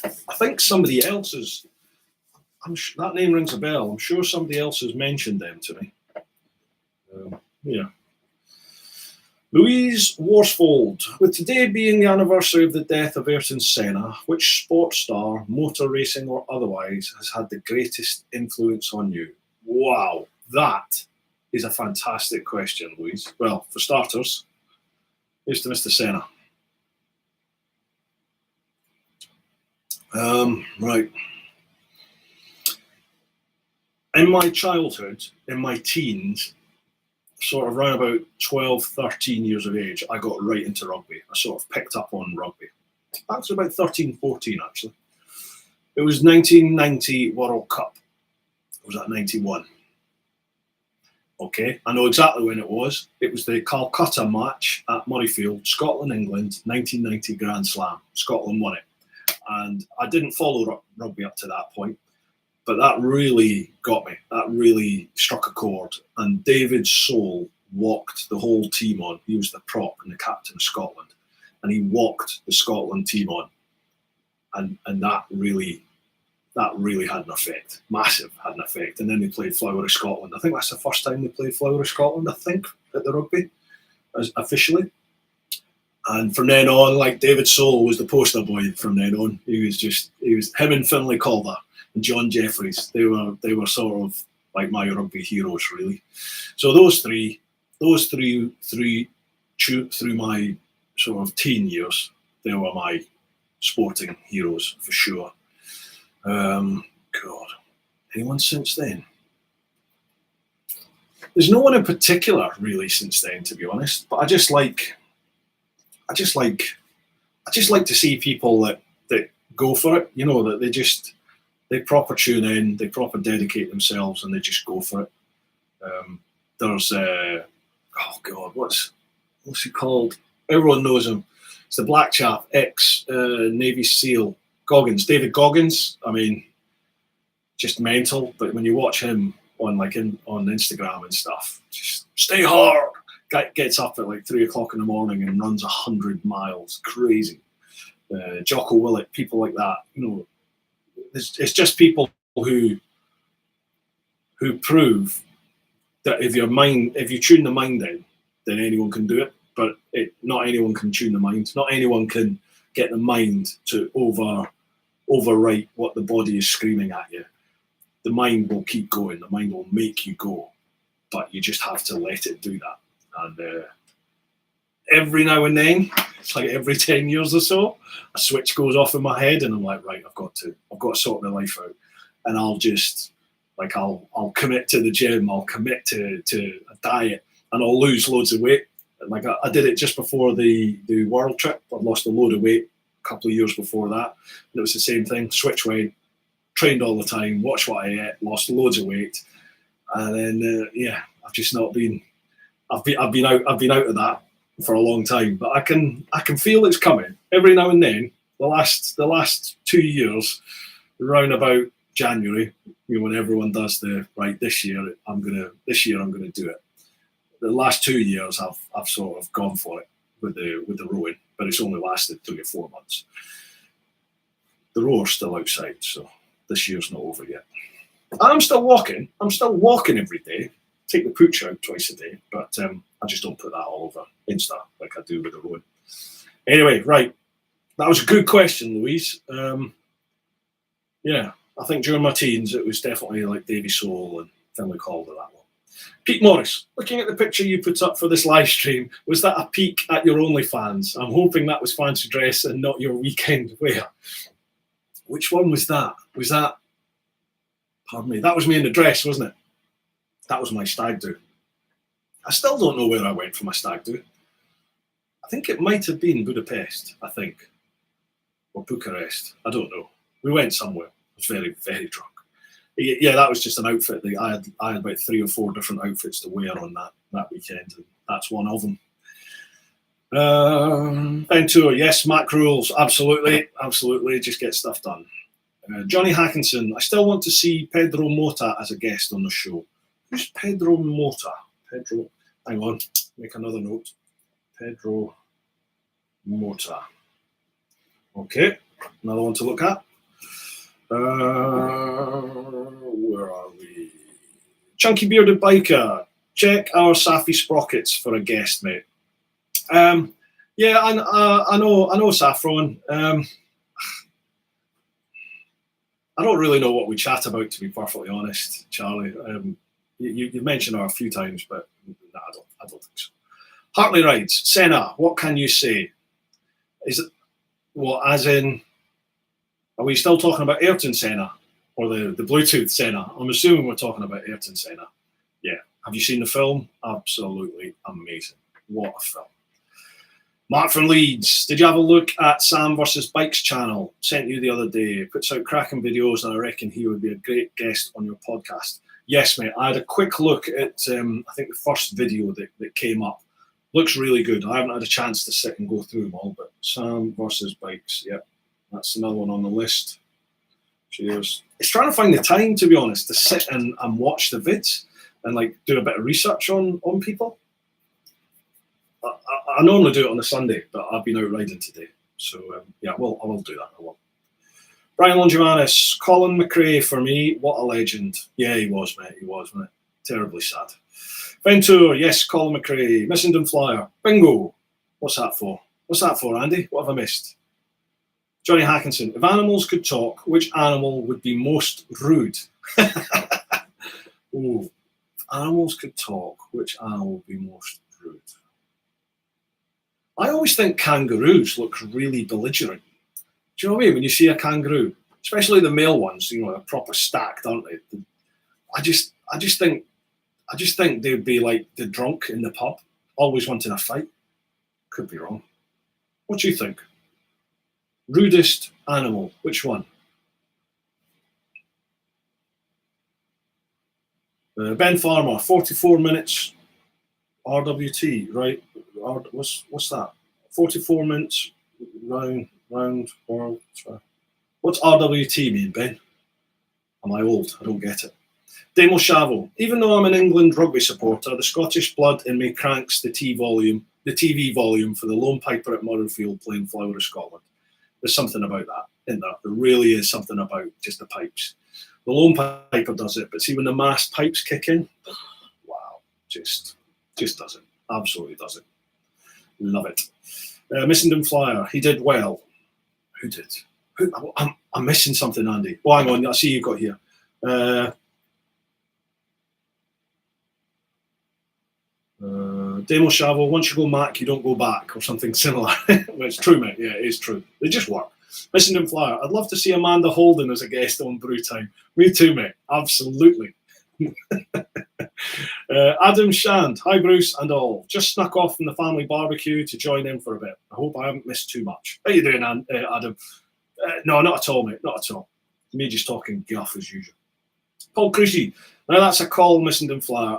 I think somebody else is, that name rings a bell. I'm sure somebody else has mentioned them to me. Yeah. Louise Worsfold, with today being the anniversary of the death of Ayrton Senna, which sports star, motor racing or otherwise, has had the greatest influence on you? Wow, that is a fantastic question, Louise. Well, for starters, here's to Mr. Senna. Right. In my childhood, in my teens, sort of around about 12, 13 years of age, I got right into rugby. I sort of picked up on rugby. That's about 13, 14, actually. It was 1990 World Cup. It was at 91. Okay, I know exactly when it was. It was the Calcutta match at Murrayfield, Scotland, England, 1990 Grand Slam. Scotland won it. And I didn't follow rugby up to that point, but that really got me. That really struck a chord. And David Soul walked the whole team on. He was the prop and the captain of Scotland. And he walked the Scotland team on. And that really had an effect. Massive, had an effect. And then they played Flower of Scotland. I think that's the first time they played Flower of Scotland, I think, at the rugby, officially. And from then on, like, David Soul was the poster boy from then on. He was him and Finlay Calder and John Jeffries. They were sort of like my rugby heroes, really. So those three through my sort of teen years, they were my sporting heroes for sure. God, anyone since then? There's no one in particular really since then, to be honest. But I just like to see people that go for it. You know, that they proper tune in, they proper dedicate themselves, and they just go for it. There's what's he called? Everyone knows him. It's the black chap, ex-Navy SEAL, Goggins, David Goggins. I mean, just mental. But when you watch him on Instagram and stuff, just stay hard. Guy gets up at like 3 o'clock in the morning and runs 100 miles. Crazy. Jocko Willett, people like that. You know, it's just people who prove that if you tune the mind in, then anyone can do it. But not anyone can tune the mind. Not anyone can get the mind to overwrite what the body is screaming at you. The mind will keep going. The mind will make you go, but you just have to let it do that. And every now and then, it's like every 10 years or so, a switch goes off in my head, and I'm like, right, I've got to sort my life out, and I'll just I'll commit to the gym. I'll commit to a diet, and I'll lose loads of weight. Like I did it just before the world trip. I lost a load of weight a couple of years before that, and it was the same thing. Switch weight, trained all the time, watched what I ate, lost loads of weight, and then I've just not been. I've been out of that for a long time, but I can feel it's coming every now and then. The last 2 years, around about January, when everyone does the right. This year I'm gonna do it. The last 2 years I've sort of gone for it with the rowing, but it's only lasted 3 or 4 months. The rower's still outside, so this year's not over yet. I'm still walking. I'm still walking every day. Take the pooch out twice a day, but I just don't put that all over Insta like I do with the rowing. Anyway, right. That was a good question, Louise. Yeah, I think during my teens, it was definitely like Davy Soul and Finlay Calder, that one. Pete Morris, looking at the picture you put up for this live stream, was that a peek at your OnlyFans? I'm hoping that was fancy dress and not your weekend wear. Which one was that? Was that, pardon me, that was me in the dress, wasn't it? That was my stag do. I still don't know where I went for my stag do. I think it might have been Budapest, I think. Or Bucharest. I don't know. We went somewhere. I was very, very drunk. Yeah, that was just an outfit. I had about 3 or 4 different outfits to wear on that weekend, and that's one of them. Ventura, yes, Mac rules, absolutely, just get stuff done. Johnny Hackinson, I still want to see Pedro Mota as a guest on the show. Who's Pedro Mota? Hang on, make another note. Pedro Mota. Okay, another one to look at. Where are we? Chunky Bearded Biker, check our Safi Sprockets for a guest, mate. Yeah, I know Saffron. I don't really know what we chat about, to be perfectly honest, Charlie. You mentioned her a few times, but no, I don't think so. Hartley Rides, Senna, what can you say? Is it what, as in, are we still talking about Ayrton Senna or the Bluetooth Senna? I'm assuming we're talking about Ayrton Senna. Yeah. Have you seen the film? Absolutely amazing. What a film. Mark from Leeds, did you have a look at Sam vs. Bikes channel? Sent you the other day. Puts out cracking videos, and I reckon he would be a great guest on your podcast. Yes, mate. I had a quick look at, I think, the first video that came up. Looks really good. I haven't had a chance to sit and go through them all, but Sam vs. Bikes, yep. That's another one on the list. Cheers. It's trying to find the time, to be honest, to sit and watch the vids and like do a bit of research on people. I normally do it on a Sunday, but I've been out riding today. So, yeah, well, I will do that. I will. Brian Longimanis, Colin McRae for me. What a legend. Yeah, he was, mate. He was, mate. Terribly sad. Ventura, yes, Colin McRae. Missenden Flyer. Bingo. What's that for? What's that for, Andy? What have I missed? Johnny Hackinson, if animals could talk, which animal would be most rude? Ooh, if animals could talk, which animal would be most rude? I always think kangaroos look really belligerent. Do you know what I mean? When you see a kangaroo, especially the male ones, you know, they're proper stacked, aren't they? I just think they'd be like the drunk in the pub, always wanting a fight. Could be wrong. What do you think? Rudest animal, which one? Ben Farmer, 44 minutes RWT, right? What's that? 44 minutes round world. What's RWT mean, Ben? Am I old? I don't get it. Damo Shavo, even though I'm an England rugby supporter, the Scottish blood in me cranks the TV volume for the lone piper at Murrayfield playing Flower of Scotland. There's something about that, isn't there? There really is something about just the pipes. The lone piper does it, but see when the massed pipes kick in, wow, just does it. Absolutely does it. Love it. Missenden Flyer, he did well. Who did? I'm missing something, Andy. Oh, hang on, I see you've got here. Damo Shavo, once you go Mac, you don't go back, or something similar. Well, it's true, mate. Yeah, it is true. They just work. Missenden Flyer, I'd love to see Amanda Holden as a guest on Brew Time. Me too, mate. Absolutely. Adam Shand, hi Bruce and all. Just snuck off from the family barbecue to join in for a bit. I hope I haven't missed too much. How you doing, Adam? No, not at all, mate. Not at all. Me just talking guff as usual. Paul Cruchy, now that's a call, Missenden Flyer.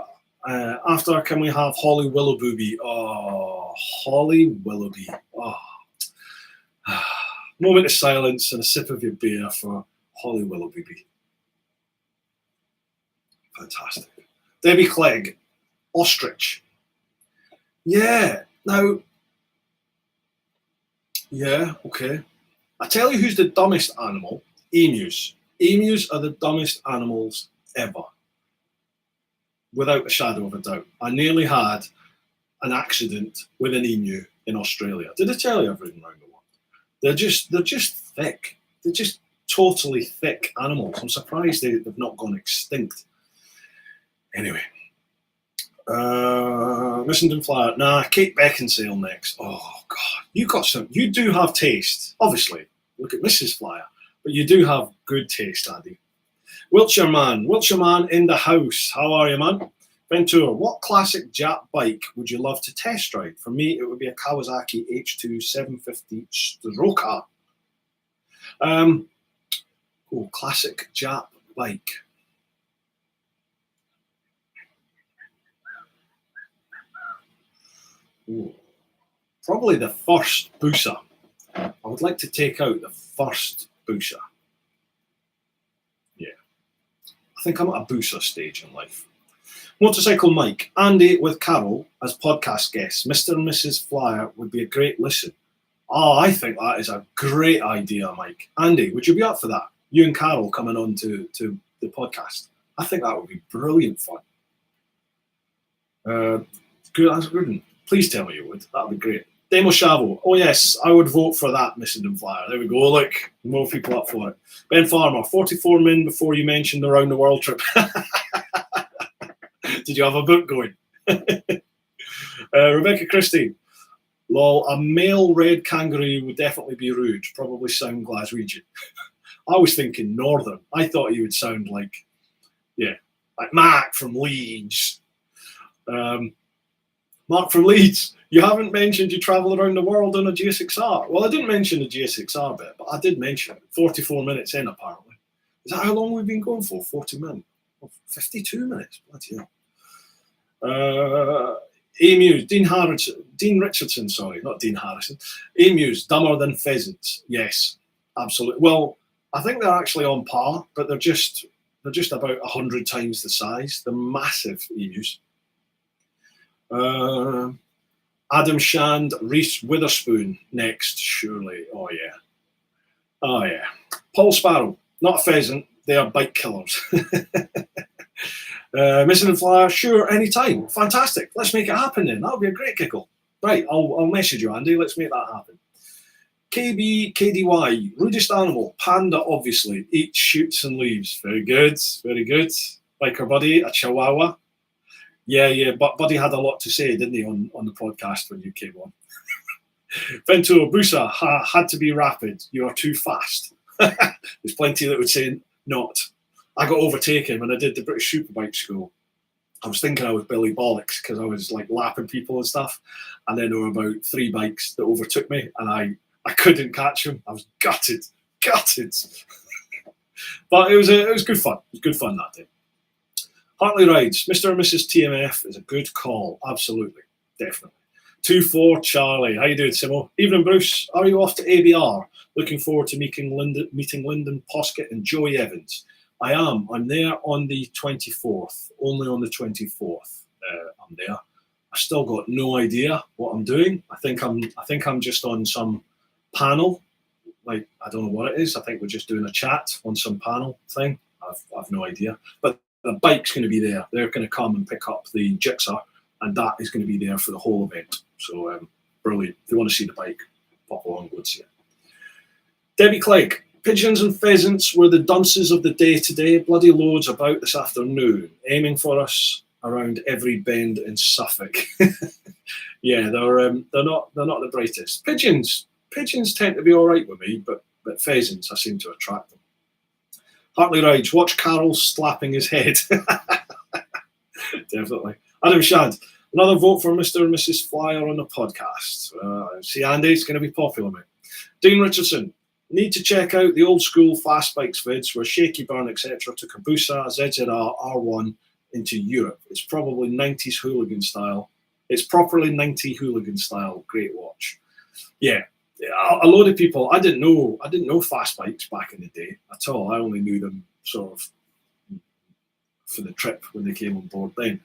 After, can we have Holly Willowbooby? Oh, Holly Willoughby. Oh. Moment of silence and a sip of your beer for Holly Willowbooby. Fantastic. Debbie Clegg, ostrich. Yeah, now, yeah, okay. I tell you who's the dumbest animal, emus. Emus are the dumbest animals ever, without a shadow of a doubt. I nearly had an accident with an emu in Australia. Did I tell you I've ridden around the world? They're just thick. They're just totally thick animals. I'm surprised they've not gone extinct. Anyway, Missenden Flyer. Nah, Kate Beckinsale next. Oh God, you do have taste. Obviously, look at Mrs. Flyer, but you do have good taste, Andy. Wiltshire man in the house. How are you, man? Ventura, what classic Jap bike would you love to test ride? For me, it would be a Kawasaki H2 750 Stroker. Classic Jap bike. Ooh. Probably the first Busa. I would like to take out the first Busa. Yeah. I think I'm at a Busa stage in life. Motorcycle Mike, Andy with Carol as podcast guests. Mr. and Mrs. Flyer would be a great listen. Oh, I think that is a great idea, Mike. Andy, would you be up for that? You and Carol coming on to the podcast. I think that would be brilliant fun. Good, that's good. Please tell me you would. That would be great. Demo Shavo. Oh, yes, I would vote for that, Missenden Flyer. There we go. Look, more people up for it. Ben Farmer, 44 min before you mentioned the round the world trip. Did you have a book going? Rebecca Christie. Lol, a male red kangaroo would definitely be rude. Probably sound Glaswegian. I was thinking northern. I thought he would sound like Mark from Leeds. Mark from Leeds, you haven't mentioned you travel around the world on a GSXR. Well, I didn't mention the GSXR bit, but I did mention it. 44 minutes in, apparently. Is that how long we've been going for? 40 minutes? 52 minutes? Bloody hell. Emus, Dean Richardson, sorry, not Dean Harrison. Emus, dumber than pheasants. Yes, absolutely. Well, I think they're actually on par, but they're just about 100 times the size. They're massive emus. Adam Shand, Reese Witherspoon next, surely. Oh yeah. Paul Sparrow, not a pheasant. They are bike killers. Missing Flyer, sure, anytime. Fantastic. Let's make it happen then. That'll be a great giggle. Right, I'll message you, Andy. Let's make that happen. KDY, rudest animal, panda, obviously. Eats, shoots, and leaves. Very good, very good. Like our buddy, a chihuahua. Yeah, but Buddy had a lot to say, didn't he, on the podcast when you came on? Ventura, Busa, had to be rapid. You are too fast. There's plenty that would say not. I got overtaken when I did the British Superbike School. I was thinking I was Billy Bollocks because I was like lapping people and stuff. And then there were about 3 bikes that overtook me and I couldn't catch them. I was gutted. But it was good fun. It was good fun that day. Hartley Rides, Mr. and Mrs. TMF is a good call. Absolutely. Definitely. 2-4 Charlie. How you doing, Simo? Evening, Bruce. Are you off to ABR? Looking forward to meeting Lyndon Poskett and Joey Evans. I am. I'm there on the 24th. Only on the 24th. I'm there. I still got no idea what I'm doing. I think I'm just on some panel. Like, I don't know what it is. I think we're just doing a chat on some panel thing. I've no idea. But the bike's going to be there. They're going to come and pick up the Jigsaw, and that is going to be there for the whole event. So, brilliant. If you want to see the bike, pop along, go and see it. Debbie Clegg, pigeons and pheasants were the dunces of the day today. Bloody loads about this afternoon, aiming for us around every bend in Suffolk. Yeah, they're not the brightest. Pigeons tend to be all right with me, but pheasants, I seem to attract them. Hartley Rides, watch Carol slapping his head. Definitely. Adam Shad, another vote for Mr. and Mrs. Flyer on the podcast. See, Andy, it's going to be popular, mate. Dean Richardson, need to check out the old school fast bikes vids where Shaky Burn, etc. took a Busa ZZR R1 into Europe. It's probably 90s hooligan style. It's properly 90 hooligan style. Great watch. Yeah. A load of people, I didn't know fast bikes back in the day at all. I only knew them sort of for the trip when they came on board then.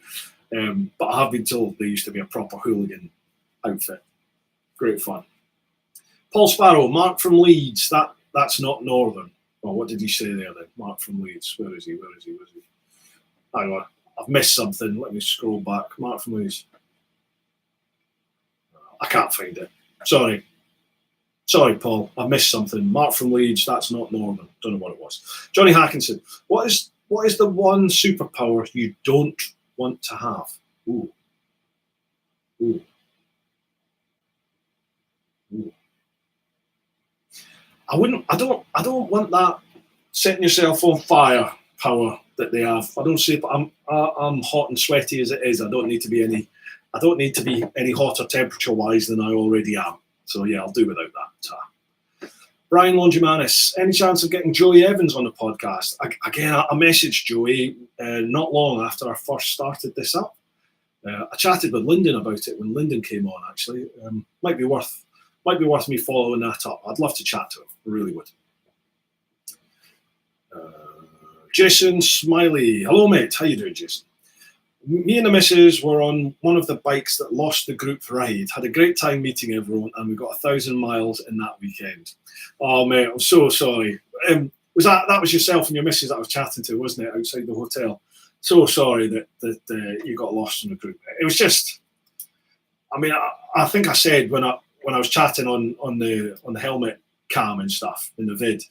But I have been told they used to be a proper hooligan outfit. Great fun. Paul Sparrow, Mark from Leeds. That's not Northern. Well, what did he say there then? Mark from Leeds. Where is he? Hang on. I've missed something. Let me scroll back. Mark from Leeds. I can't find it. Sorry, Paul. I missed something. Mark from Leeds. That's not Northern. Don't know what it was. Johnny Hackinson. What is the one superpower you don't want to have? Ooh. I don't want that setting yourself on fire power that they have. I don't see, but I'm hot and sweaty as it is. I don't need to be any hotter temperature wise than I already am. So yeah, I'll do without that. Brian Longimanis, any chance of getting Joey Evans on the podcast? I messaged Joey not long after I first started this up. I chatted with Lyndon about it when Lyndon came on. Actually, might be worth me following that up. I'd love to chat to him. I really would. Jason Smiley, hello mate. How you doing, Jason? Me and the missus were on one of the bikes that lost the group ride. Had a great time meeting everyone, and we got 1,000 miles in that weekend. Oh mate, I'm so sorry. Was that was yourself and your missus that I was chatting to, wasn't it, outside the hotel? So sorry that you got lost in the group. It was just, I mean, I think I said when I was chatting on the helmet cam and stuff in the vid,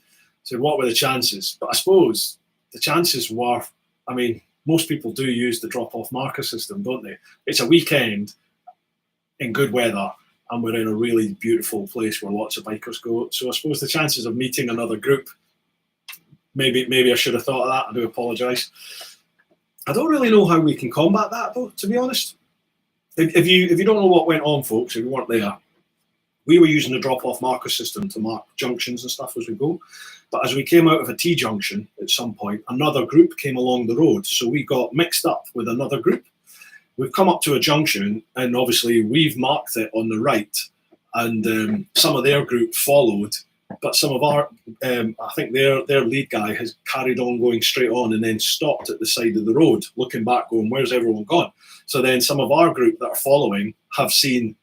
so what were the chances? But I suppose the chances were, I mean, most people do use the drop-off marker system, don't they? It's a weekend in good weather, and we're in a really beautiful place where lots of bikers go. So I suppose the chances of meeting another group, maybe I should have thought of that. I do apologise. I don't really know how we can combat that, though, to be honest. If you don't know what went on, folks, if you weren't there, we were using the drop-off marker system to mark junctions and stuff as we go. But as we came out of a T-junction at some point, another group came along the road. So we got mixed up with another group. We've come up to a junction, and obviously we've marked it on the right. And some of their group followed. But some of our, I think their lead guy has carried on going straight on and then stopped at the side of the road, looking back, going, where's everyone gone? So then some of our group that are following have seen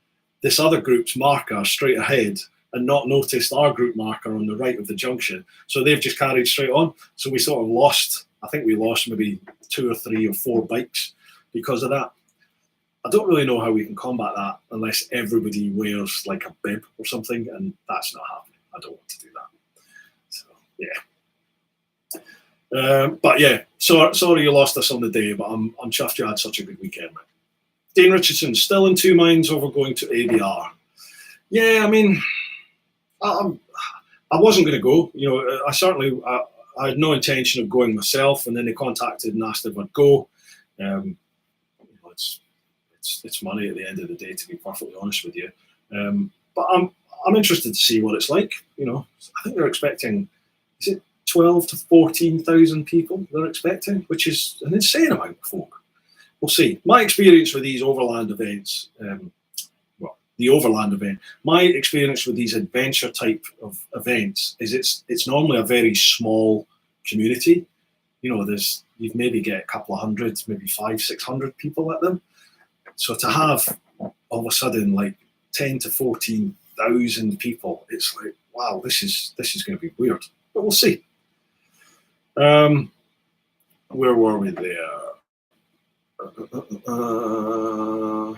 this other group's marker straight ahead and not noticed our group marker on the right of the junction. So they've just carried straight on. So we sort of lost, I think we lost maybe 2 or 3 or 4 bikes because of that. I don't really know how we can combat that unless everybody wears like a bib or something, and that's not happening. I don't want to do that. So, yeah. But yeah, sorry you lost us on the day, but I'm chuffed you had such a good weekend, man. Dane Richardson, still in 2 minds over going to ABR. Yeah, I mean, I wasn't going to go. You know, I had no intention of going myself, and then they contacted and asked if I'd go. It's money at the end of the day, to be perfectly honest with you. But I'm interested to see what it's like. You know, I think they're expecting, is it 12 to 14,000 people they're expecting, which is an insane amount of folk. We'll see. My experience with these overland events, the overland event, my experience with these adventure type of events is it's normally a very small community. You know, you maybe get a couple of hundred, maybe 500-600 people at them. So to have all of a sudden like 10 to 14,000 people, it's like, wow, this is going to be weird. But we'll see. Where were we there? Oh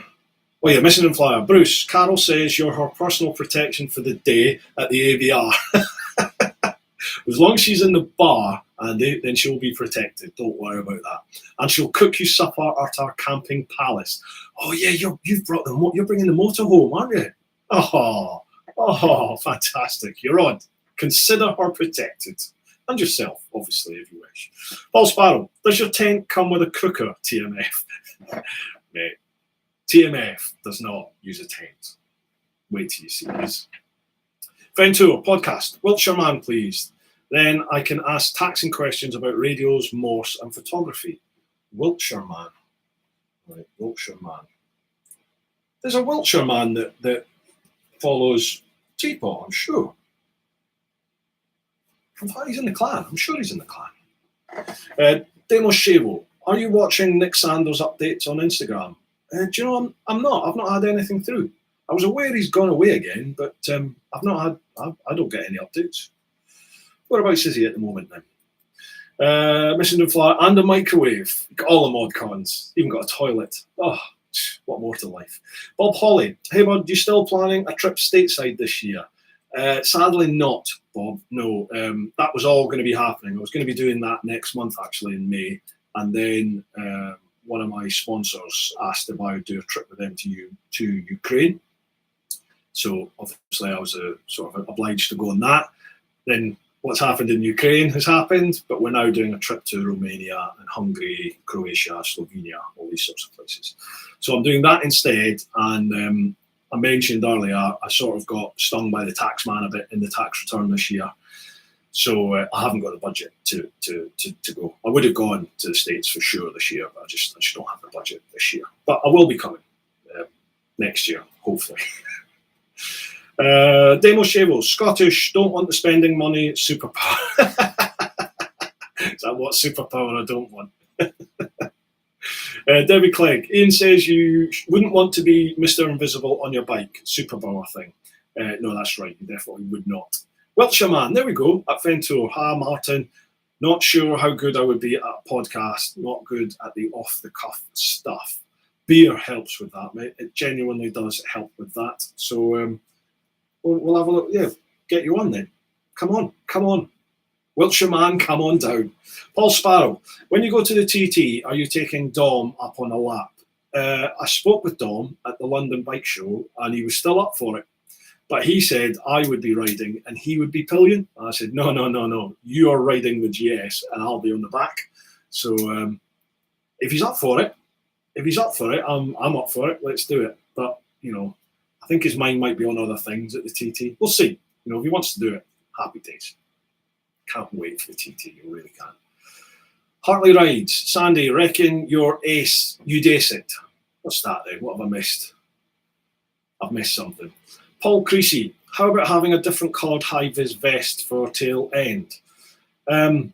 yeah, missing and flyer. Bruce, Carol says you're her personal protection for the day at the ABR. As long as she's in the bar, Andy, then she'll be protected. Don't worry about that. And she'll cook you supper at our camping palace. Oh yeah, you've brought you're bringing the motor home, aren't you? Oh, fantastic. You're on. Consider her protected. And yourself, obviously, if you wish. Paul Sparrow, does your tent come with a cooker, TMF? Mate, TMF does not use a tent. Wait till you see this. Ventura podcast. Wiltshire man, please. Then I can ask taxing questions about radios, Morse, and photography. Wiltshire man. Right, Wiltshire man. There's a Wiltshire man that follows Teapot, I'm sure. In fact, he's in the clan. I'm sure he's in the clan. Demo Shevo. are you watching Nick Sanders updates on Instagram? Do you know, I'm not. I've not had anything through. I was aware he's gone away again, but I've not had. I don't get any updates. Whereabouts is he at the moment now? Missing the flat and a microwave. Got all the mod cons. Even got a toilet. Oh, what more to life? Bob Holly. Hey, bud, you still planning a trip stateside this year? Sadly not, Bob. No. That was all going to be happening. I was going to be doing that next month, actually, in May. And then one of my sponsors asked if I would do a trip with them to Ukraine. So obviously I was sort of obliged to go on that. Then what's happened in Ukraine has happened, but we're now doing a trip to Romania and Hungary, Croatia, Slovenia, all these sorts of places. So I'm doing that instead. And I mentioned earlier, I sort of got stung by the tax man a bit in the tax return this year. So I haven't got the budget to go. I would have gone to the States for sure this year, but I just don't have the budget this year. But I will be coming next year, hopefully. Demo Shavos, Scottish, don't want the spending money, superpower. Is that what superpower I don't want? Debbie Clegg, Ian says you wouldn't want to be Mr. Invisible on your bike, superpower thing. No, that's right, you definitely would not. Wiltshire Man, there we go, at Fentour. Hi, Martin. Not sure how good I would be at a podcast, not good at the off-the-cuff stuff. Beer helps with that, mate. It genuinely does help with that. So we'll have a look. Yeah, get you on then. Come on. Wiltshire Man, come on down. Paul Sparrow, when you go to the TT, are you taking Dom up on a lap? I spoke with Dom at the London Bike Show, and he was still up for it. But he said I would be riding and he would be pillion. And I said, no. You are riding the GS and I'll be on the back. So if he's up for it, I'm up for it. Let's do it. But, I think his mind might be on other things at the TT. We'll see. If he wants to do it, happy days. Can't wait for the TT. You really can't. Hartley Rides. Sandy, reckon you'd ace it. What's that then? What have I missed? I've missed something. Paul Creasy, how about having a different coloured high-vis vest for tail end? Well,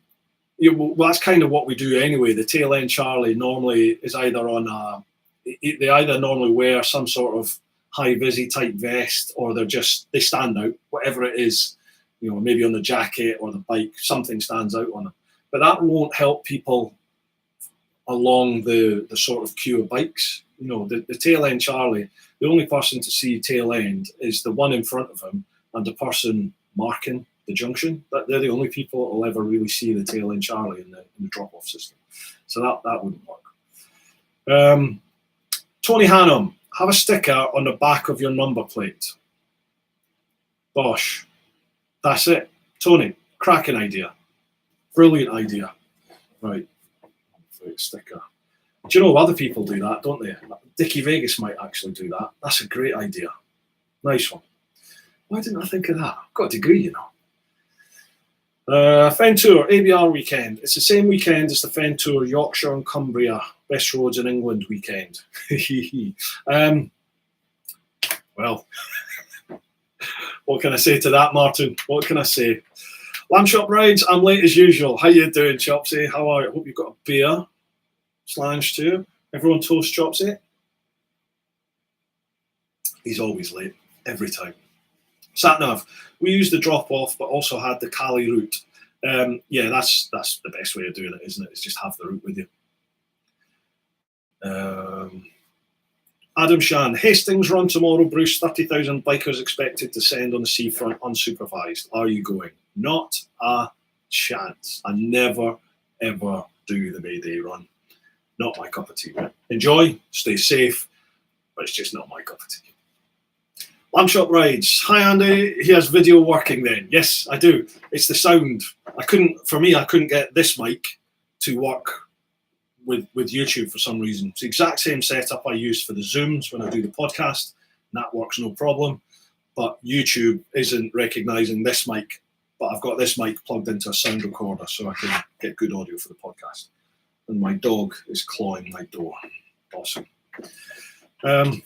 that's kind of what we do anyway. The tail end Charlie normally is either on they either normally wear some sort of high-vis type vest, or they stand out, whatever it is, maybe on the jacket or the bike, something stands out on it. But that won't help people along the sort of queue of bikes. The tail end Charlie, the only person to see tail end is the one in front of him and the person marking the junction. They're the only people that will ever really see the tail end Charlie in the drop-off system. So that wouldn't work. Tony Hannum, have a sticker on the back of your number plate. Bosh. That's it. Tony, cracking idea. Brilliant idea. Right. Sticker. Do you know other people do that, don't they? Dickie Vegas might actually do that. That's a great idea. Nice one. Why didn't I think of that? I've got a degree, Fentour, ABR weekend. It's the same weekend as the Fentour Yorkshire and Cumbria Best Roads in England weekend. Well, what can I say to that, Martin? What can I say? Lamb Shop Rides, I'm late as usual. How you doing, Chopsy? How are you? I hope you've got a beer. Slange too. Everyone toast Chopsy. He's always late, every time. Satnav, we used the drop-off, but also had the Cali route. Yeah, that's the best way of doing it, isn't it? It's just have the route with you. Adam Shan, Hastings run tomorrow, Bruce. 30,000 bikers expected to send on the seafront unsupervised. Are you going? Not a chance. I never, ever do the May Day run. Not my cup of tea. Enjoy, stay safe, but it's just not my cup of tea. Lamb Shop Rides. Hi, Andy. He has video working then. Yes, I do. It's the sound. I couldn't get this mic to work with YouTube for some reason. It's the exact same setup I use for the Zooms when I do the podcast, and that works no problem. But YouTube isn't recognizing this mic, but I've got this mic plugged into a sound recorder so I can get good audio for the podcast. And my dog is clawing my door. Awesome. Hang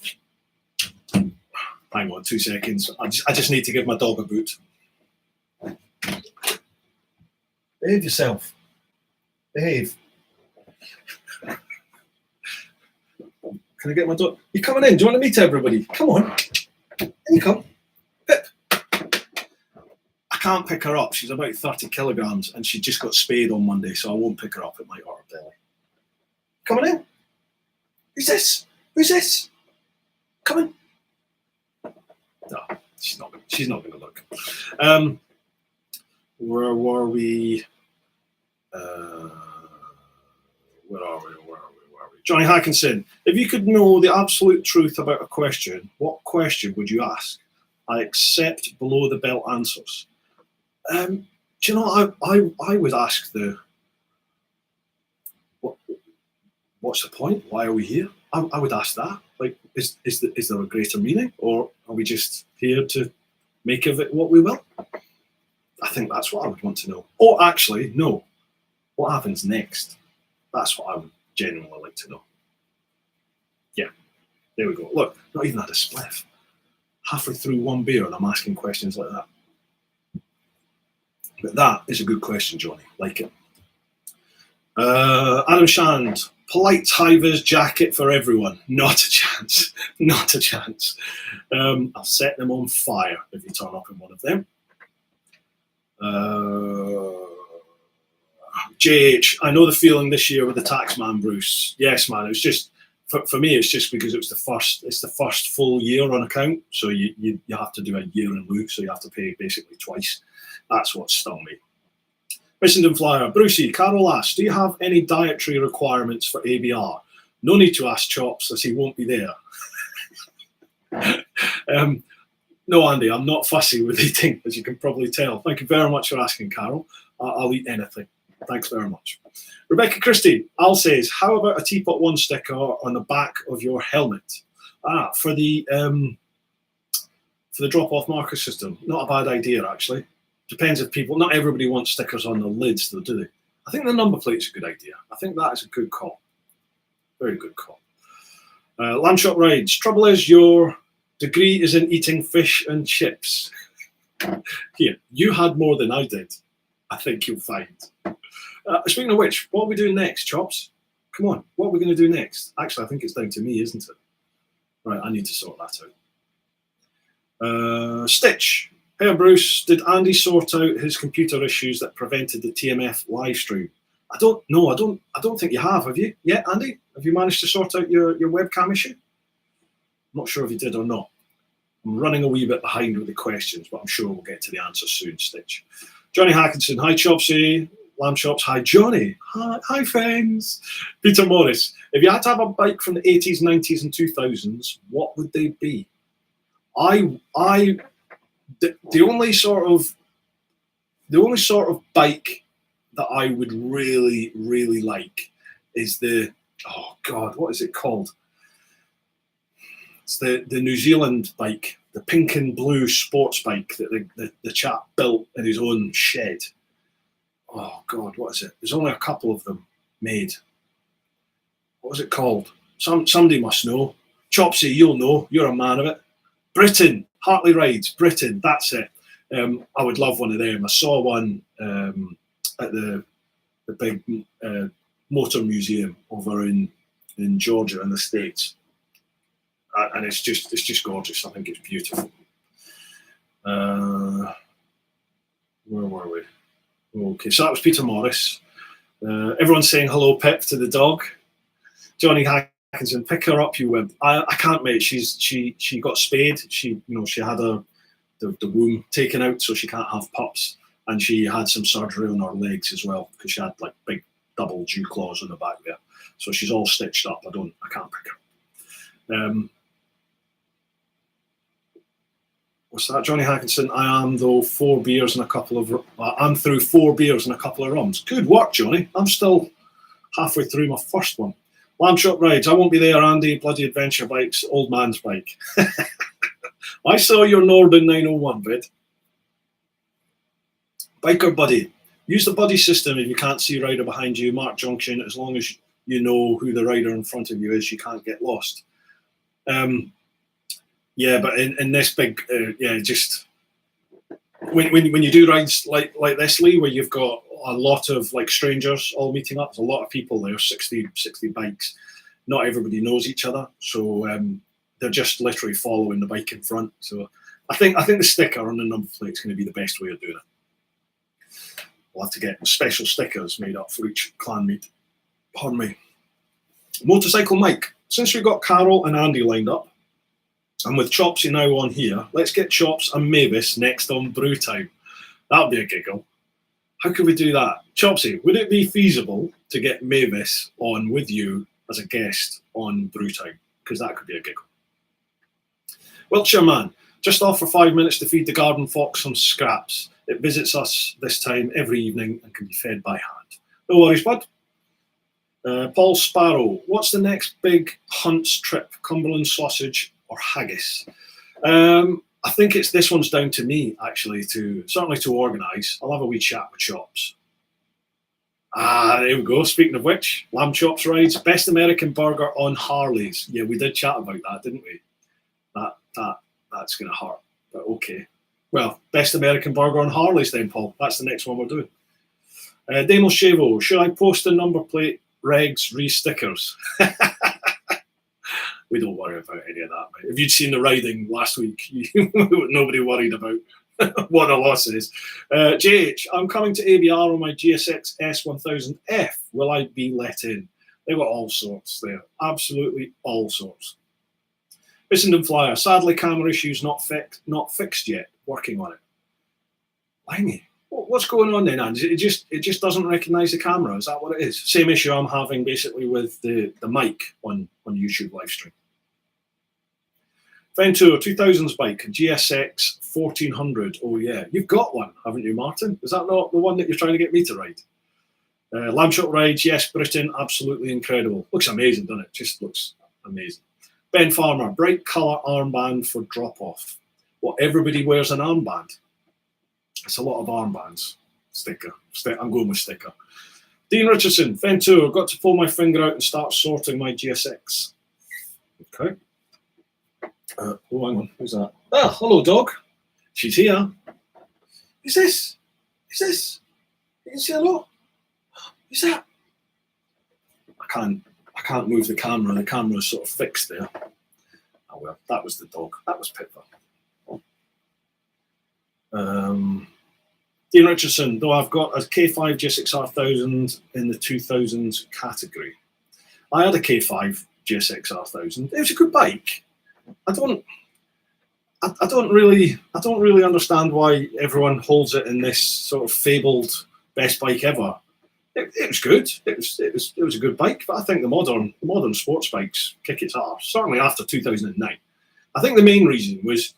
on 2 seconds. I just need to give my dog a boot. Behave yourself. Behave. Can I get my dog? You coming in? Do you want to meet everybody? Come on. In you come. Pip. I can't pick her up. She's about 30 kilograms and she just got spayed on Monday, so I won't pick her up. It might hurt her belly. Coming in? Who's this? Who's this? Coming? No, she's not going to look. Where were we? Where are we? Johnny Hackinson, if you could know the absolute truth about a question, what question would you ask? I accept below the belt answers. Do you know, I would ask what's the point? Why are we here? I would ask that. Like, is there a greater meaning, or are we just here to make of it what we will? I think that's what I would want to know. Or actually, no. What happens next? That's what I would genuinely like to know. Yeah, there we go. Look, not even had a spliff. Halfway through one beer and I'm asking questions like that. But that is a good question, Johnny. Like it. Adam Shand, polite high-vis jacket for everyone. Not a chance. Not a chance. I'll set them on fire if you turn up in one of them. JH, I know the feeling this year with the taxman, Bruce. Yes, man. It's just for me. It's just because it's the first full year on account. So you have to do a year in lieu. So you have to pay basically twice. That's what stung me. Missenden Flyer, Brucey, Carol asks, do you have any dietary requirements for ABR? No need to ask Chops, as he won't be there. No, Andy, I'm not fussy with eating, as you can probably tell. Thank you very much for asking, Carol. I'll eat anything. Thanks very much. Rebecca Christie, Al says, how about a TeapotOne sticker on the back of your helmet? For the drop-off marker system. Not a bad idea, actually. Depends if people, not everybody wants stickers on the lids, though, do they? I think the number plate's a good idea. I think that is a good call. Very good call. Lamb Shop Rides. Trouble is, your degree is in eating fish and chips. Here, you had more than I did. I think you'll find. Speaking of which, what are we doing next, Chops? Come on, what are we going to do next? Actually, I think it's down to me, isn't it? Right, I need to sort that out. Stitch. Hey, Bruce, did Andy sort out his computer issues that prevented the TMF live stream? I don't know. I don't think you have you? Yeah, Andy? Have you managed to sort out your webcam issue? I'm not sure if you did or not. I'm running a wee bit behind with the questions, but I'm sure we'll get to the answers soon, Stitch. Johnny Hackinson, hi Chopsy. Lamb Shops, hi Johnny. Hi friends. Peter Morris, if you had to have a bike from the 80s, 90s and 2000s, what would they be? The only sort of bike that I would really, really like is oh God, what is it called? It's the New Zealand bike, the pink and blue sports bike that the chap built in his own shed. Oh God, what is it? There's only a couple of them made. What was it called? Somebody must know. Chopsy, you'll know. You're a man of it. Britain, Hartley Rides, Britain. That's it. I would love one of them. I saw one at the big motor museum over in Georgia in the States, and it's just gorgeous. I think it's beautiful. Where were we? Okay, so that was Peter Morris. Everyone's saying hello, Pip, to the dog. Johnny Hackinson, pick her up, you wimp. I can't, mate. She got spayed. She had the womb taken out, so she can't have pups, and she had some surgery on her legs as well because she had like big double dew claws on the back there. So she's all stitched up. I can't pick her. What's that, Johnny Hackinson? I am though I'm through 4 beers and a couple of rums. Good work, Johnny. I'm still halfway through my first one. Lamb Shop Rides. I won't be there, Andy. Bloody adventure bikes, old man's bike. I saw your Norden 901 bid. Biker buddy. Use the buddy system if you can't see a rider behind you. Mark junction. As long as you know who the rider in front of you is, you can't get lost. Yeah, but in this big, just when you do rides like this, Lee, where you've got a lot of like strangers all meeting up, there's a lot of people there, 60 bikes. not everybody knows each other, so they're just literally following the bike in front. So I think the sticker on the number plate is going to be the best way of doing it. We'll have to get special stickers made up for each clan meet. Pardon me. Motorcycle Mike. Since we've got Carol and Andy lined up, and with Chopsy now on here, let's get Chops and Mavis next on Brew Time. That'd be a giggle. How could we do that? Chopsy, would it be feasible to get Mavis on with you as a guest on Brew Time? Because that could be a giggle. Wiltshire Man, just off for 5 minutes to feed the garden fox some scraps. It visits us this time every evening and can be fed by hand. No worries, bud. Paul Sparrow, what's the next big Hunt's trip? Cumberland sausage or haggis? I think this one's down to me, actually, certainly to organise. I'll have a wee chat with Chops. There we go. Speaking of which, lamb chops rides, best American burger on Harleys. Yeah, we did chat about that, didn't we? That's going to hurt, but okay. Well, best American burger on Harleys then, Paul. That's the next one we're doing. Damo Shavo, should I post a number plate regs re-stickers? We don't worry about any of that, mate. If you'd seen the riding last week, nobody worried about what a loss is. JH, I'm coming to ABR on my GSX S1000F. Will I be let in? They've got all sorts there. Absolutely all sorts. Bissenden Flyer, sadly camera issues not fixed yet. Working on it. Blimey. What's going on then, Andy? It just doesn't recognise the camera. Is that what it is? Same issue I'm having basically with the mic on YouTube Livestream. Ventura 2000s bike, GSX 1400. Oh yeah, you've got one, haven't you, Martin? Is that not the one that you're trying to get me to ride? Lamshot rides, yes, Britain, absolutely incredible. Looks amazing, doesn't it? Just looks amazing. Ben Farmer, bright colour armband for drop-off. Well, everybody wears an armband. It's a lot of armbands. Sticker. I'm going with sticker. Dean Richardson, Ventura, got to pull my finger out and start sorting my GSX. Okay. Oh, hang on. Who's that? Ah, hello, dog. She's here. Who's this? Who's this? You can say hello. Who's that? I can't move the camera. The camera's sort of fixed there. Oh well, that was the dog. That was Pippa. Dean Richardson, though I've got a K5 GSX-R1000 in the 2000s category. I had a K5 GSX-R1000. It was a good bike. I don't really understand why everyone holds it in this sort of fabled best bike ever. It was good. It was a good bike, but I think the modern sports bikes kick its arse. Certainly after 2009. I think the main reason was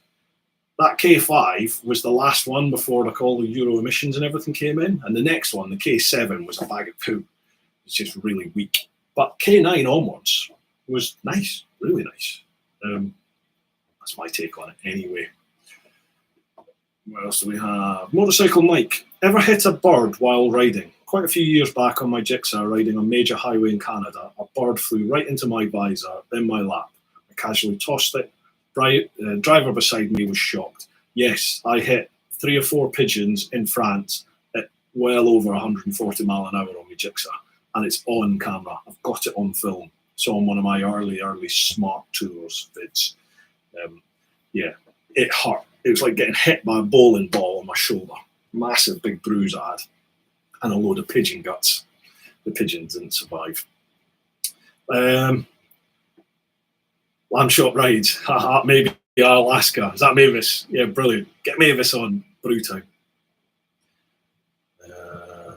that K5 was the last one before like all the Euro emissions and everything came in, and the next one, the K7, was a bag of poo. It's just really weak. But K9 onwards was nice, really nice. That's my take on it anyway. What else do we have? Motorcycle Mike. Ever hit a bird while riding? Quite a few years back on my Jigsaw, riding a major highway in Canada, a bird flew right into my visor, then my lap. I casually tossed it. Driver beside me was shocked. Yes, I hit 3 or 4 pigeons in France at well over 140 mile an hour on my Jigsaw, and it's on camera. I've got it on film. It's on one of my early Smart Tours vids. Yeah, it hurt. It was like getting hit by a bowling ball on my shoulder. Massive big bruise I had, and a load of pigeon guts. The pigeons didn't survive. Lamb shop rides. Haha, maybe Alaska. Is that Mavis? Yeah, brilliant. Get Mavis on Brew Time.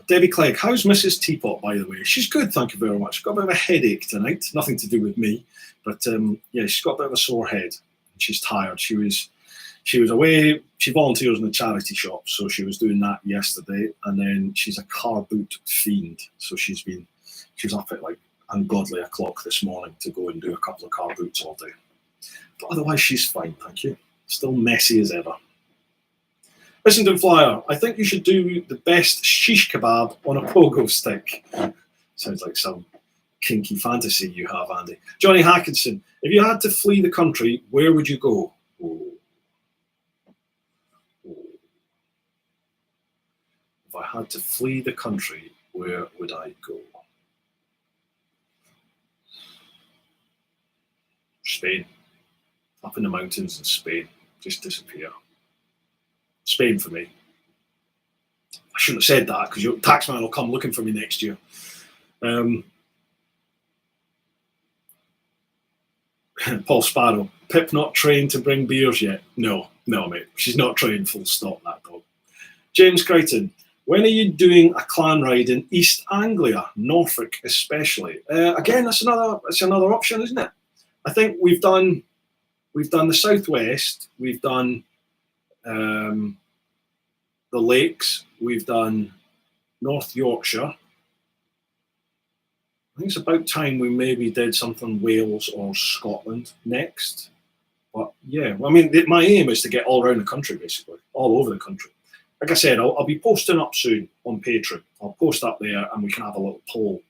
Debbie Clegg, how's Mrs. Teapot, by the way? She's good, thank you very much. Got a bit of a headache tonight. Nothing to do with me, but yeah, she's got a bit of a sore head. She's tired. She was away. She volunteers in the charity shop, so she was doing that yesterday. And then she's a car boot fiend, so she was up at like ungodly o'clock this morning to go and do a couple of car boots all day. But otherwise, she's fine, thank you. Still messy as ever. Bissenden Flyer, I think you should do the best shish kebab on a pogo stick. Sounds like some kinky fantasy you have, Andy. Johnny Hackinson, if you had to flee the country, where would you go? Oh. If I had to flee the country, where would I go? Spain. Up in the mountains in Spain. Just disappear. Spain for me. I shouldn't have said that because your taxman will come looking for me next year. Paul Sparrow. Pip not trained to bring beers yet? No, mate. She's not trained, full stop, that dog. James Crichton. When are you doing a clan ride in East Anglia, Norfolk especially? Again, that's another option, isn't it? I think we've done the southwest, we've done the lakes, we've done North Yorkshire. I think it's about time we maybe did something Wales or Scotland next. But yeah, I mean, my aim is to get all around the country, basically, all over the country. Like I said, I'll be posting up soon on Patreon. I'll post up there and we can have a little poll.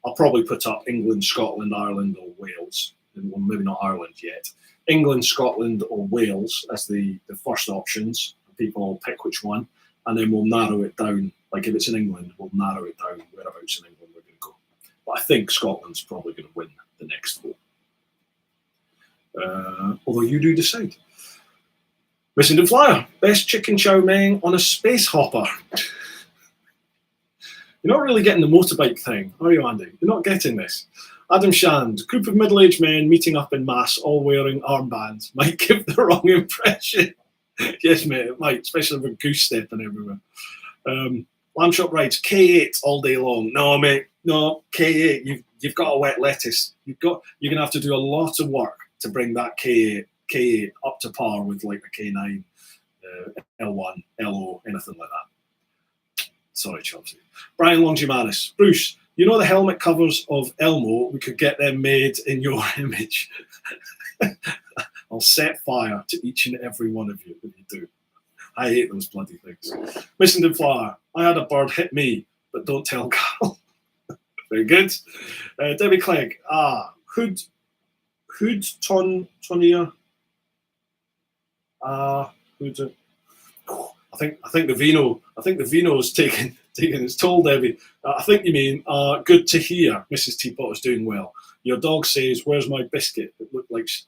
I'll probably put up England, Scotland, Ireland or Wales. Well, maybe not Ireland yet. England, Scotland or Wales as the first options. People will pick which one. And then we'll narrow it down. Like if it's in England, we'll narrow it down whereabouts in England we're going to go. But I think Scotland's probably going to win the next vote. Although you do decide. Missing the Flyer, best chicken chow mein on a space hopper. You're not really getting the motorbike thing, are you, Andy? You're not getting this. Adam Shand, group of middle-aged men meeting up in mass, all wearing armbands, might give the wrong impression. Yes, mate, it might, especially with goose stepping everywhere. Lamb Chop Rides, K8 all day long. No, mate, no, K8, you've got a wet lettuce. You're going to have to do a lot of work to bring that K8 up to par with like a K9, L1, LO, anything like that. Sorry, Chelsea. Brian Longimanis. Bruce, you know the helmet covers of Elmo? We could get them made in your image. I'll set fire to each and every one of you if you do. I hate those bloody things. Missing the Flyer. I had a bird hit me, but don't tell Carl. Very good. Debbie Clegg. Hood Tonia. I think the vino. I think the vino's taken its toll, Debbie. I think you mean good to hear. Mrs. Teapot is doing well. Your dog says, "Where's my biscuit?" It looks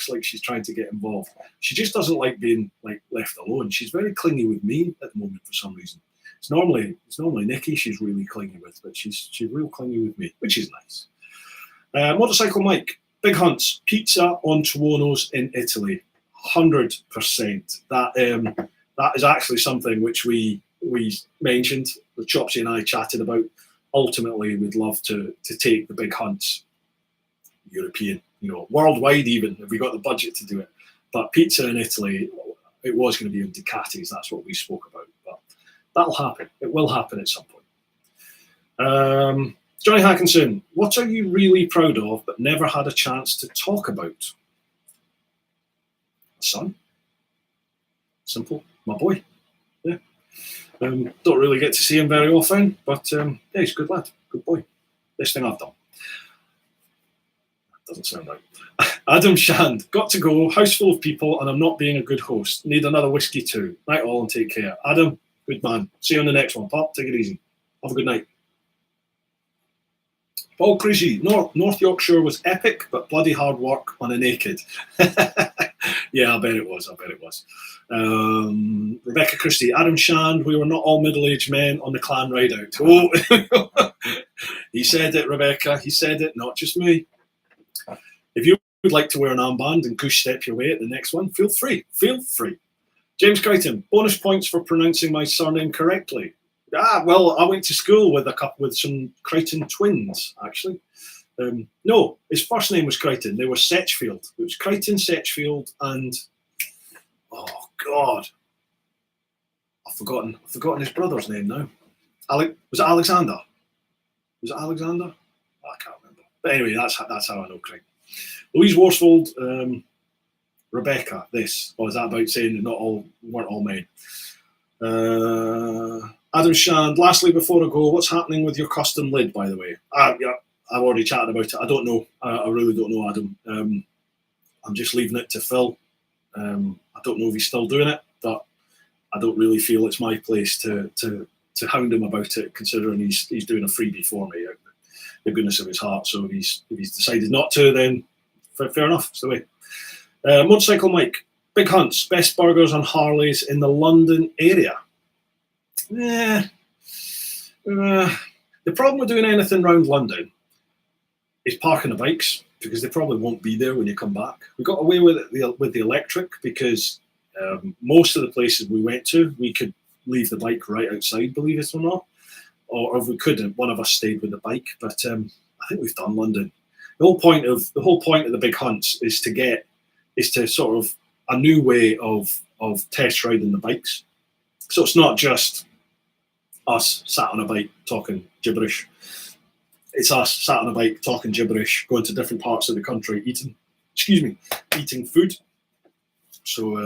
like she's trying to get involved. She just doesn't like being left alone. She's very clingy with me at the moment for some reason. It's normally Nikki she's really clingy with, but she's real clingy with me, which is nice. Motorcycle Mike, big hunts, pizza on Tuono's in Italy. 100%. That is actually something which we mentioned, that Chopsy and I chatted about. Ultimately, we'd love to take the big hunts, European, worldwide even, if we got the budget to do it. But pizza in Italy, it was going to be in Ducatis. That's what we spoke about. But that'll happen. It will happen at some point. Johnny Hackinson, what are you really proud of but never had a chance to talk about? Son. Simple. My boy. Yeah. Don't really get to see him very often, but yeah, he's a good lad. Good boy. Best thing I've done. Doesn't sound right. Adam Shand, got to go. House full of people, and I'm not being a good host. Need another whiskey too. Night all and take care. Adam, good man. See you on the next one, pal. Take it easy. Have a good night. Paul Creasy, North Yorkshire was epic, but bloody hard work on a naked. Yeah, I bet it was. Rebecca Christie, Adam Shand, we were not all middle-aged men on the clan ride out. Oh, he said it, Rebecca. He said it, not just me. If you would like to wear an armband and goose step your way at the next one, feel free. James Crichton, bonus points for pronouncing my surname correctly. Well, I went to school with some Crichton twins, actually. No, his first name was Crichton. They were Setchfield. It was Crichton, Setchfield, and oh God, I've forgotten his brother's name now. Was it Alexander? I can't remember. But anyway, that's how I know Crichton. Louise Worsfold, Rebecca. Is that about saying that weren't all men? Adam Shand, lastly before I go, what's happening with your custom lid, by the way? Yeah, I've already chatted about it. I don't know. I really don't know, Adam. I'm just leaving it to Phil. I don't know if he's still doing it, but I don't really feel it's my place to hound him about it, considering he's doing a freebie for me, out the goodness of his heart. So if he's decided not to, then Fair enough. It's the way. Motorcycle Mike. Big Hunts. Best burgers on Harleys in the London area. The problem with doing anything around London is parking the bikes, because they probably won't be there when you come back. We got away with it with the electric because most of the places we went to, we could leave the bike right outside, believe it or not. Or if we couldn't, one of us stayed with the bike. But I think we've done London. The whole point of the Big Hunts is to sort of a new way of test riding the bikes. So it's not just us sat on a bike talking gibberish. It's us sat on a bike talking gibberish, going to different parts of the country, eating food. So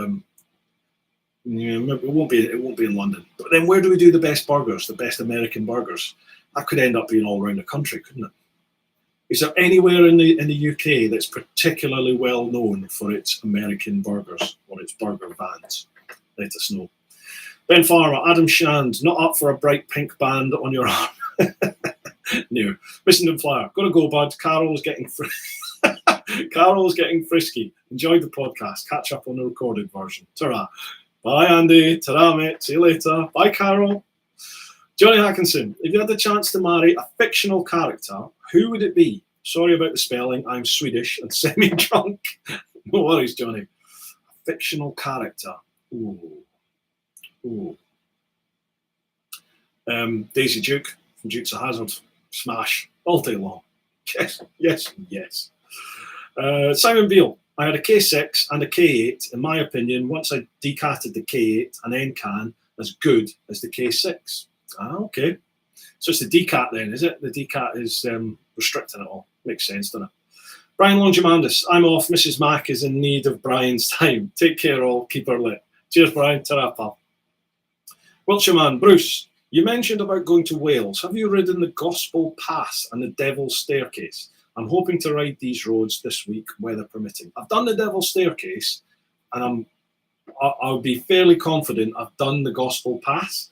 it won't be in London. But then where do we do the best burgers, the best American burgers? That could end up being all around the country, couldn't it? Is there anywhere in the UK that's particularly well known for its American burgers or its burger vans? Let us know. Ben Farmer, Adam Shand, not up for a bright pink band on your arm. No. Missing the flyer. Gotta go, bud. Carol's getting frisky. Enjoyed the podcast. Catch up on the recorded version. Ta-ra. Bye, Andy. Ta-ra, mate. See you later. Bye, Carol. Johnny Atkinson, if you had the chance to marry a fictional character, who would it be? Sorry about the spelling. I'm Swedish and semi-drunk. No worries, Johnny. A fictional character. Ooh. Daisy Duke from Dukes of Hazzard. Smash. All day long. Yes. Simon Beale. I had a K6 and a K8. In my opinion, once I decatted the K8, an N-can as good as the K6. Okay. So it's the decat then, is it? The decat is restricting it all. Makes sense, doesn't it? Brian Longimandis. I'm off. Mrs. Mac is in need of Brian's time. Take care all. Keep her lit. Cheers, Brian. Ta-ra, pal. Wiltshire man. Bruce. You mentioned about going to Wales. Have you ridden the Gospel Pass and the Devil's Staircase? I'm hoping to ride these roads this week, weather permitting. I've done the Devil's Staircase, and I'll be fairly confident I've done the Gospel Pass,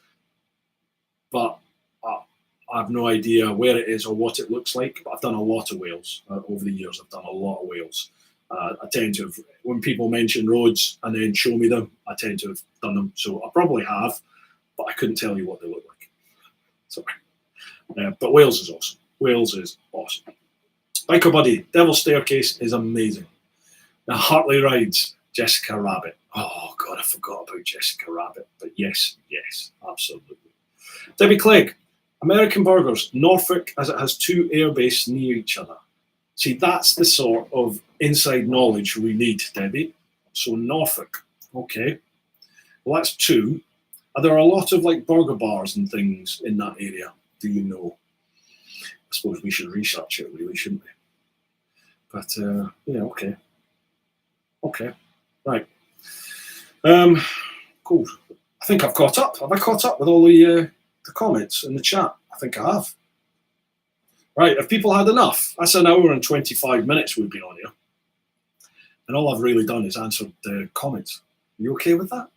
but I have no idea where it is or what it looks like. But I've done a lot of Wales over the years. I've done a lot of Wales. I tend to have, when people mention roads and then show me them, I tend to have done them. So I probably have, but I couldn't tell you what they look like. Sorry. But Wales is awesome. Wales is awesome. Biker Buddy, Devil's Staircase is amazing. Now, Hartley rides, Jessica Rabbit. Oh, God, I forgot about Jessica Rabbit. But yes, absolutely. Debbie Clegg, American burgers, Norfolk, as it has two airbases near each other. See, that's the sort of inside knowledge we need, Debbie. So Norfolk, okay. Well, that's two. Are there a lot of like burger bars and things in that area? Do you know? I suppose we should research it, really, shouldn't we? But yeah, okay, right. Cool. I think I've caught up. Have I caught up with all the comments in the chat? I think I have. Right. Have people had enough? That's an hour and 25 minutes we've been on here, and all I've really done is answered the comments. Are you okay with that?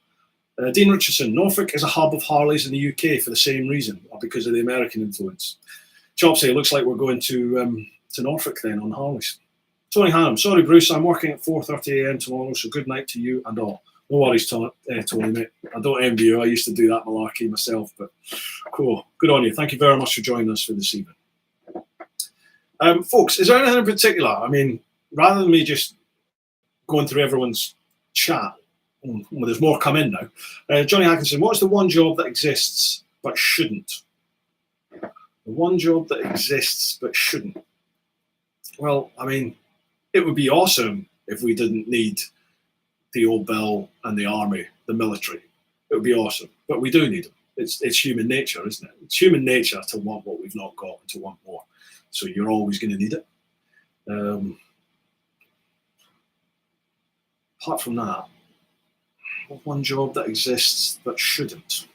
Dean Richardson, Norfolk is a hub of Harleys in the UK for the same reason, or because of the American influence. Chopsy, it looks like we're going to Norfolk then on Harleys. Tony Hannum, sorry Bruce, I'm working at 4:30 AM tomorrow, so good night to you and all. No worries, Tony, mate. I don't envy you. I used to do that malarkey myself, but cool. Good on you. Thank you very much for joining us for this evening. Folks, is there anything in particular? I mean, rather than me just going through everyone's chat, well, there's more come in now. Johnny Atkinson, what's the one job that exists but shouldn't? The one job that exists but shouldn't. Well, I mean, it would be awesome if we didn't need the old bill and the army, the military. It would be awesome, but we do need them. It's human nature, isn't it? It's human nature to want what we've not got and to want more. So you're always going to need it. Apart from that, one job that exists but shouldn't.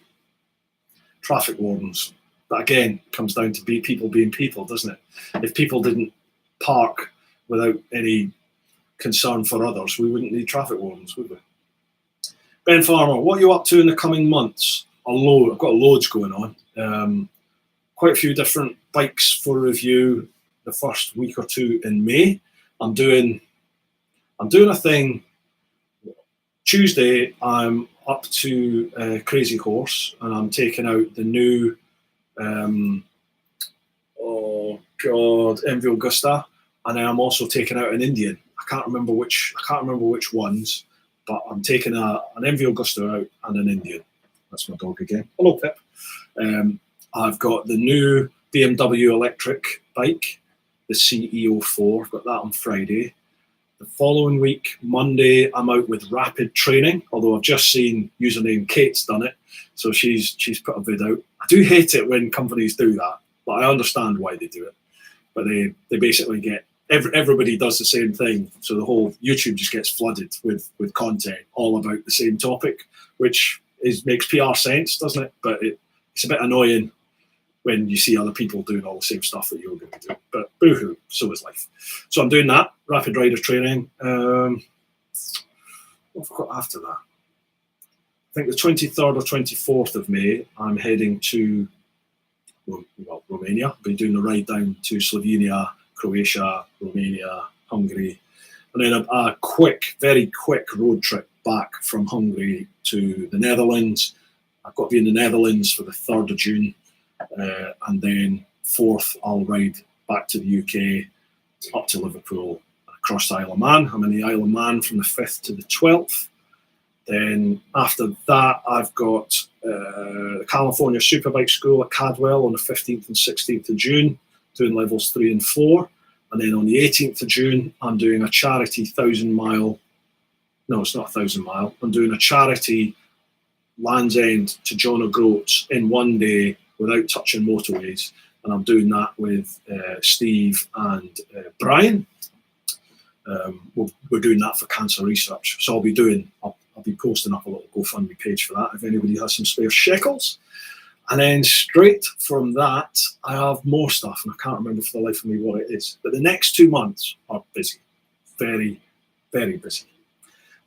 Traffic wardens. But again, comes down to people being people, doesn't it? If people didn't park without any concern for others, we wouldn't need traffic wardens, would we? Ben Farmer, what are you up to in the coming months? I've got loads going on. Quite a few different bikes for review the first week or two in May. I'm doing I'm doing a thing. Tuesday, I'm up to Crazy Horse, and I'm taking out the new, Envy Augusta, and then I'm also taking out an Indian. I can't remember which ones, but I'm taking an Envy Augusta out and an Indian. That's my dog again. Hello, Pip. I've got the new BMW electric bike, the CEO4. I've got that on Friday. The following week, Monday, I'm out with rapid training, although I've just seen username Kate's done it, so she's put a vid out. I do hate it when companies do that, but I understand why they do it. But they basically get, everybody does the same thing, so the whole YouTube just gets flooded with content all about the same topic, which makes PR sense, doesn't it? But it's a bit annoying when you see other people doing all the same stuff that you're going to do. But boo-hoo, so is life. So I'm doing that, rapid rider training. What have I got after that? I think the 23rd or 24th of May, I'm heading to Romania. I've been doing the ride down to Slovenia, Croatia, Romania, Hungary, and then a very quick road trip back from Hungary to the Netherlands. I've got to be in the Netherlands for the 3rd of June. And then 4th, I'll ride back to the UK, up to Liverpool, across the Isle of Man. I'm in the Isle of Man from the 5th to the 12th. Then after that, I've got the California Superbike School at Cadwell on the 15th and 16th of June, doing levels 3 and 4. And then on the 18th of June, I'm doing a charity 1,000-mile. No, it's not 1,000-mile. I'm doing a charity Land's End to John O'Groats in one day without touching motorways, and I'm doing that with Steve and Brian. We're doing that for cancer research, so I'll be posting up a little GoFundMe page for that if anybody has some spare shekels. And then straight from that, I have more stuff, and I can't remember for the life of me what it is. But the next 2 months are busy, very, very busy.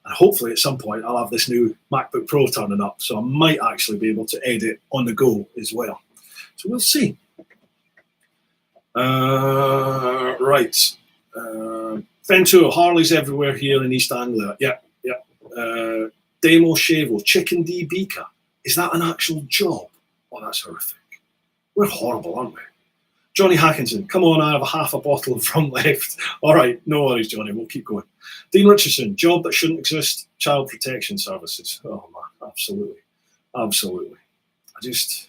And hopefully at some point I'll have this new MacBook Pro turning up, so I might actually be able to edit on the go as well. So we'll see. Right. Fento, Harley's everywhere here in East Anglia. Yep. Demo Shavo, Chicken D Beaker. Is that an actual job? Oh, that's horrific. We're horrible, aren't we? Johnny Hackinson, come on, I have half a bottle of rum left. All right, no worries, Johnny, we'll keep going. Dean Richardson, job that shouldn't exist, child protection services. Oh, man, absolutely. I just,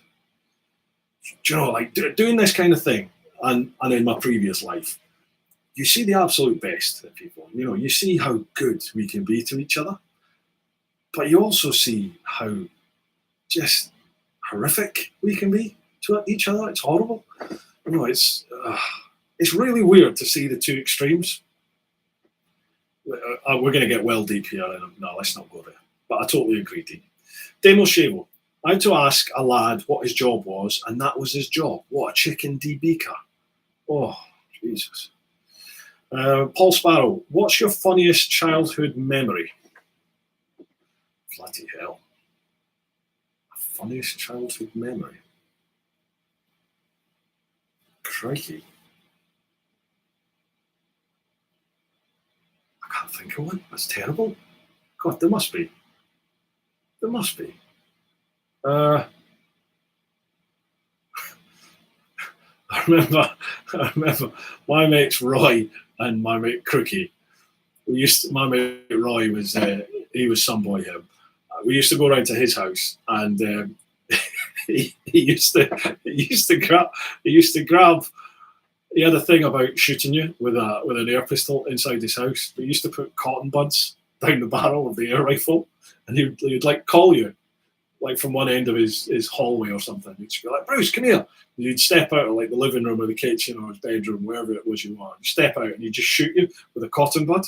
like doing this kind of thing, and in my previous life, you see the absolute best of people. You see how good we can be to each other, but you also see how just horrific we can be to each other. It's horrible. It's really weird to see the two extremes. We're going to get well deep here. No, let's not go there. But I totally agree, Dean. Demo Shavo. I had to ask a lad what his job was, and that was his job. What a chicken D beaker. Oh, Jesus. Paul Sparrow. What's your funniest childhood memory? Bloody hell. Funniest childhood memory. Crikey. I can't think of one. That's terrible. God, there must be. I remember my mates Roy and my mate Crookie. My mate Roy was he was some boy him. We used to go around to his house, and he used to grab. He had a thing about shooting you with an air pistol inside his house. He used to put cotton buds down the barrel of the air rifle, and he'd like call you, like from one end of his hallway or something. He'd be like, "Bruce, come here." And you'd step out of like the living room or the kitchen or his bedroom, wherever it was you want. You step out and he'd just shoot you with a cotton bud.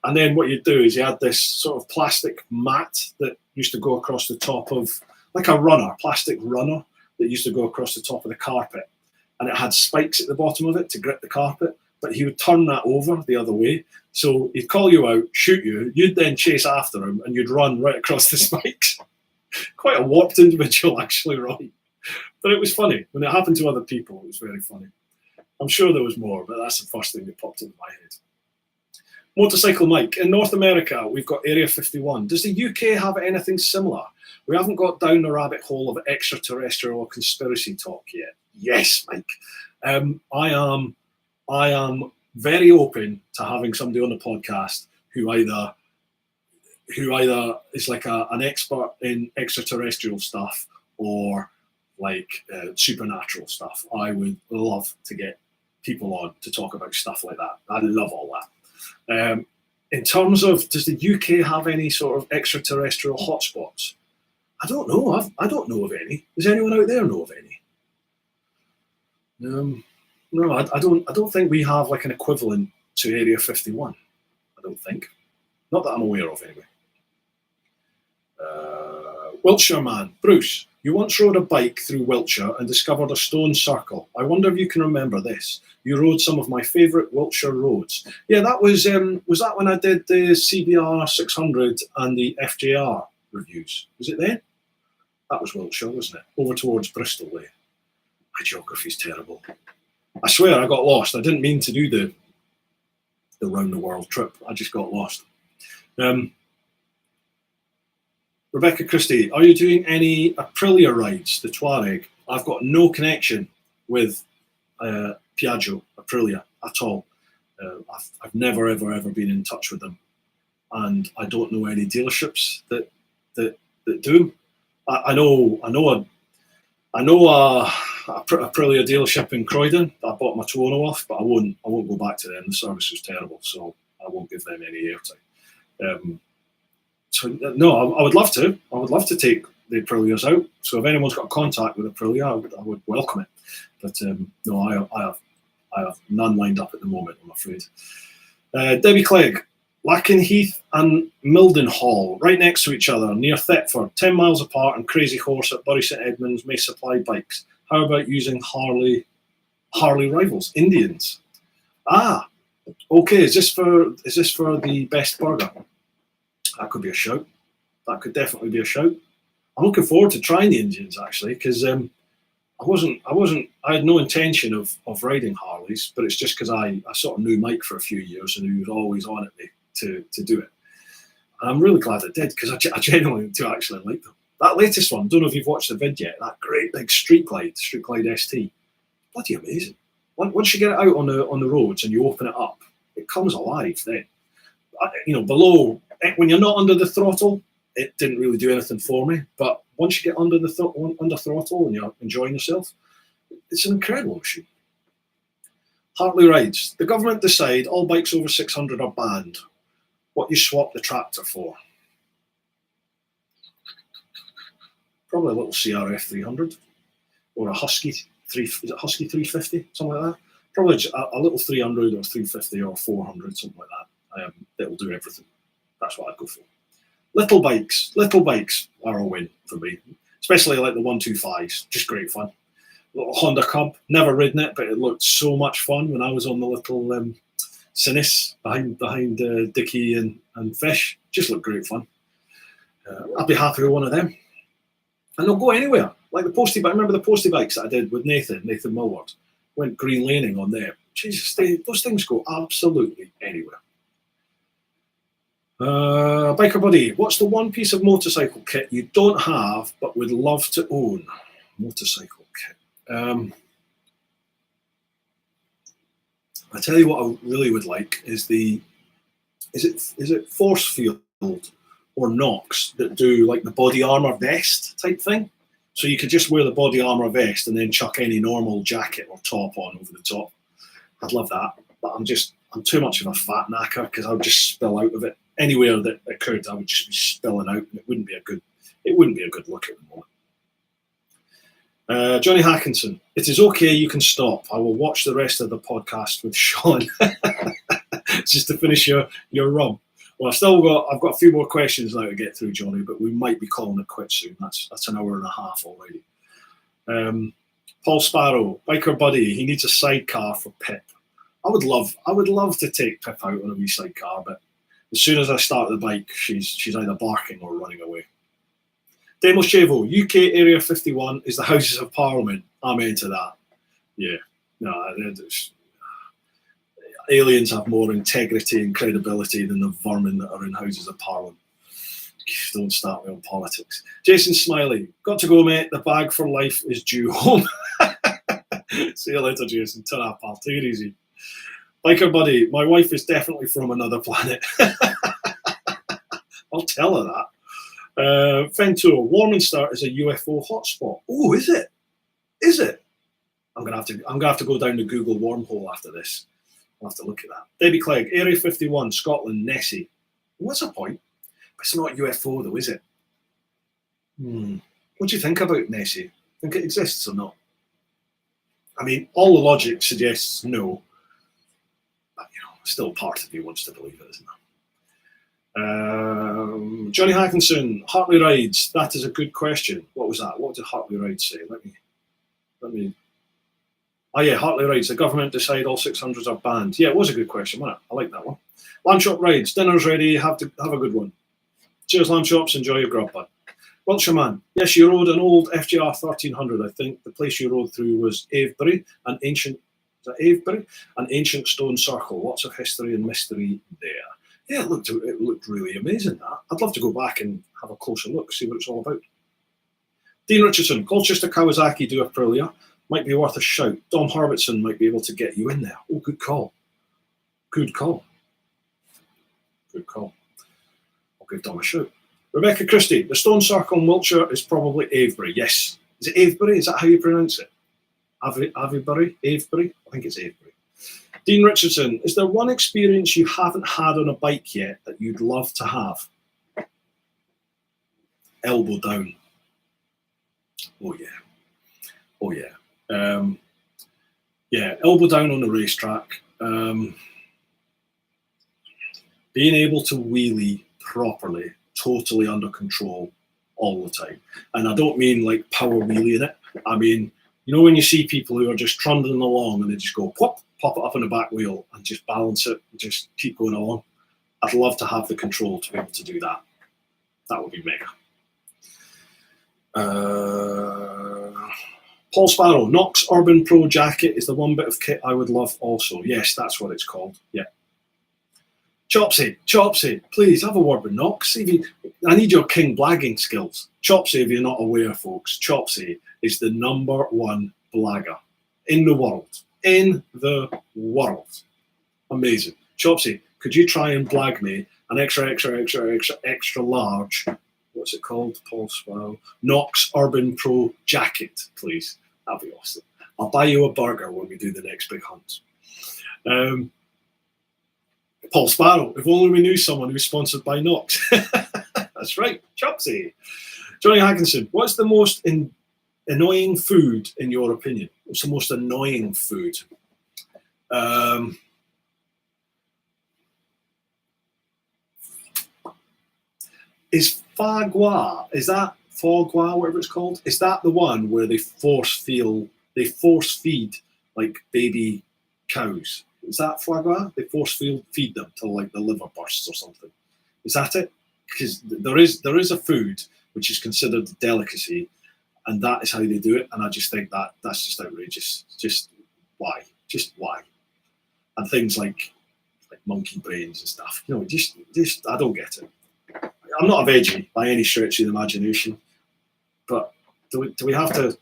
And then what you'd do is you had this sort of plastic mat that used to go across the top of, like a plastic runner that used to go across the top of the carpet. And it had spikes at the bottom of it to grip the carpet. But he would turn that over the other way. So he'd call you out, shoot you, you'd then chase after him, and you'd run right across the spikes. Quite a warped individual, actually, Roy. But it was funny. When it happened to other people, it was very funny. I'm sure there was more, but that's the first thing that popped into my head. Motorcycle Mike, in North America, we've got Area 51. Does the UK have anything similar? We haven't got down the rabbit hole of extraterrestrial or conspiracy talk yet. Yes, Mike. I am very open to having somebody on the podcast who either is like an expert in extraterrestrial stuff or like supernatural stuff. I would love to get people on to talk about stuff like that. I love all that. In terms of, does the UK have any sort of extraterrestrial hotspots? I don't know. I don't know of any. Does anyone out there know of any? No, I don't think we have like an equivalent to Area 51. I don't think. Not that I'm aware of, anyway. Wiltshire man, Bruce, you once rode a bike through Wiltshire and discovered a stone circle. I wonder if you can remember this. You rode some of my favourite Wiltshire roads. Yeah, that was that when I did the CBR 600 and the FJR reviews? Was it then? That was Wiltshire, wasn't it? Over towards Bristol way. My geography's terrible. I swear I got lost. I didn't mean to do the round the world trip. I just got lost. Rebecca Christie, are you doing any Aprilia rides, the Touareg? I've got no connection with Piaggio, Aprilia at all. I've never, ever been in touch with them. And I don't know any dealerships that do. I know a Aprilia dealership in Croydon that I bought my Tuono off, but I won't go back to them. The service was terrible, so I won't give them any airtime. So no, I would love to. I would love to take the Aprilias out. So if anyone's got contact with Aprilia, I would welcome it. But no, I have none lined up at the moment, I'm afraid. Debbie Clegg, Lakenheath and Mildenhall, right next to each other, near Thetford, 10 miles apart, and Crazy Horse at Bury St Edmunds may supply bikes. How about using Harley rivals, Indians? Ah, okay. Is this for the best burger? That could be a shout. That could definitely be a shout. I'm looking forward to trying the Indians actually, because I had no intention of riding Harleys, but it's just because I sort of knew Mike for a few years and he was always on at me to do it. And I'm really glad I did, because I genuinely do actually like them. That latest one, don't know if you've watched the vid yet, that great big Street Glide ST, bloody amazing. Once you get it out on the roads and you open it up, it comes alive then. Below, when you're not under the throttle, it didn't really do anything for me. But once you get under throttle and you're enjoying yourself, it's an incredible machine. Hartley rides. The government decide all bikes over 600 are banned. What you swap the tractor for? Probably a little CRF 300 or a Husky 350, something like that. Probably a little 300 or 350 or 400, something like that. That'll do everything. That's what I'd go for. Little bikes are a win for me, especially like the 125s. Just great fun. Little Honda Cub, never ridden it, but it looked so much fun when I was on the little Sinis behind Dickie and Fish. Just looked great fun. I'd be happy with one of them. And they'll go anywhere. Like the postie bike. Remember the postie bikes that I did with Nathan Millward? Went green laning on there. Jesus, those things go absolutely anywhere. Biker Buddy, what's the one piece of motorcycle kit you don't have but would love to own? Motorcycle kit. I tell you what I really would like is is it Force Field or Knox that do like the body armor vest type thing? So you could just wear the body armor vest and then chuck any normal jacket or top on over the top. I'd love that, but I'm too much of a fat knacker because I would just spill out of it. Anywhere that it could, I would just be spilling out, and it wouldn't be a good look at the moment. Johnny Hackinson, it is okay, you can stop. I will watch the rest of the podcast with Sean. Just to finish your rum. Well, I've got a few more questions now to get through, Johnny, but we might be calling it quits soon. That's an hour and a half already. Paul Sparrow, Biker Buddy, he needs a sidecar for Pip. I would love to take Pip out on a wee sidecar, but as soon as I start the bike, she's either barking or running away. Demos Chevo, UK Area 51 is the Houses of Parliament. I'm into that. Yeah, no, aliens have more integrity and credibility than the vermin that are in Houses of Parliament. Don't start me on politics. Jason Smiley, got to go, mate. The bag for life is due home. See you later, Jason. Ta-ra, pal. Take it easy. Biker buddy, my wife is definitely from another planet. I'll tell her that. Fenturo, Warminster is a UFO hotspot. Oh, is it? Is it? I'm gonna have to go down the Google wormhole after this. I'll have to look at that. Debbie Clegg, Area 51, Scotland, Nessie. What's the point? It's not UFO though, is it? What do you think about Nessie? Think it exists or not? I mean, all the logic suggests no, but still part of you wants to believe it, isn't there? Johnny Hackinson, Hartley Rides. That is a good question. What was that? What did Hartley Rides say? Let me. Oh yeah, Hartley Rides. The government decide all 600s are banned. Yeah, it was a good question, wasn't it? I like that one. Lamb Shop Rides. Dinner's ready. Have a good one. Cheers, Lamb Shops. Enjoy your grub, bud. Wiltshire Man. Yes, you rode an old FGR 1300. I think the place you rode through was Avebury, an ancient stone circle. Lots of history and mystery there. Yeah, it looked really amazing. That I'd love to go back and have a closer look, see what it's all about. Dean Richardson, Colchester Kawasaki do Aprilia. Might be worth a shout. Dom Harbitson might be able to get you in there. Oh, good call. Good call. Good call. I'll give Dom a shout. Rebecca Christie, the stone circle in Wiltshire is probably Avebury. Yes. Is it Avebury? Is that how you pronounce it? Avebury? Avebury? I think it's Avebury. Dean Richardson, is there one experience you haven't had on a bike yet that you'd love to have? Elbow down. Oh, yeah. Oh, yeah. Yeah, elbow down on the racetrack. Being able to wheelie properly, totally under control all the time. And I don't mean like power wheeling it. I mean, when you see people who are just trundling along and they just go pop it up on the back wheel and just balance it and just keep going along. I'd love to have the control to be able to do that. That would be mega. Paul Sparrow, Knox Urban Pro jacket is the one bit of kit I would love also. Yes, that's what it's called. Yeah. Chopsy, please have a word with Knox. I need your king blagging skills. Chopsy, if you're not aware, folks, Chopsy is the #1 blagger in the world. In the world. Amazing. Chopsy, could you try and blag me an extra large, what's it called, Paul Sparrow? Knox Urban Pro jacket, please. That'd be awesome. I'll buy you a burger when we do the next big hunt. Paul Sparrow, if only we knew someone who's sponsored by Knox. That's right, Chopsy. Johnny Hackinson, what's the most annoying food in your opinion? What's the most annoying food? Is Fagua, whatever it's called? Is that the one where they force feed like baby cows? Is that foie gras? They force feed them till like the liver bursts or something. Is that it? Because there is a food which is considered a delicacy, and that is how they do it. And I just think that's just outrageous. Just why? Just why? And things like monkey brains and stuff. Just I don't get it. I'm not a veggie by any stretch of the imagination, but do we have to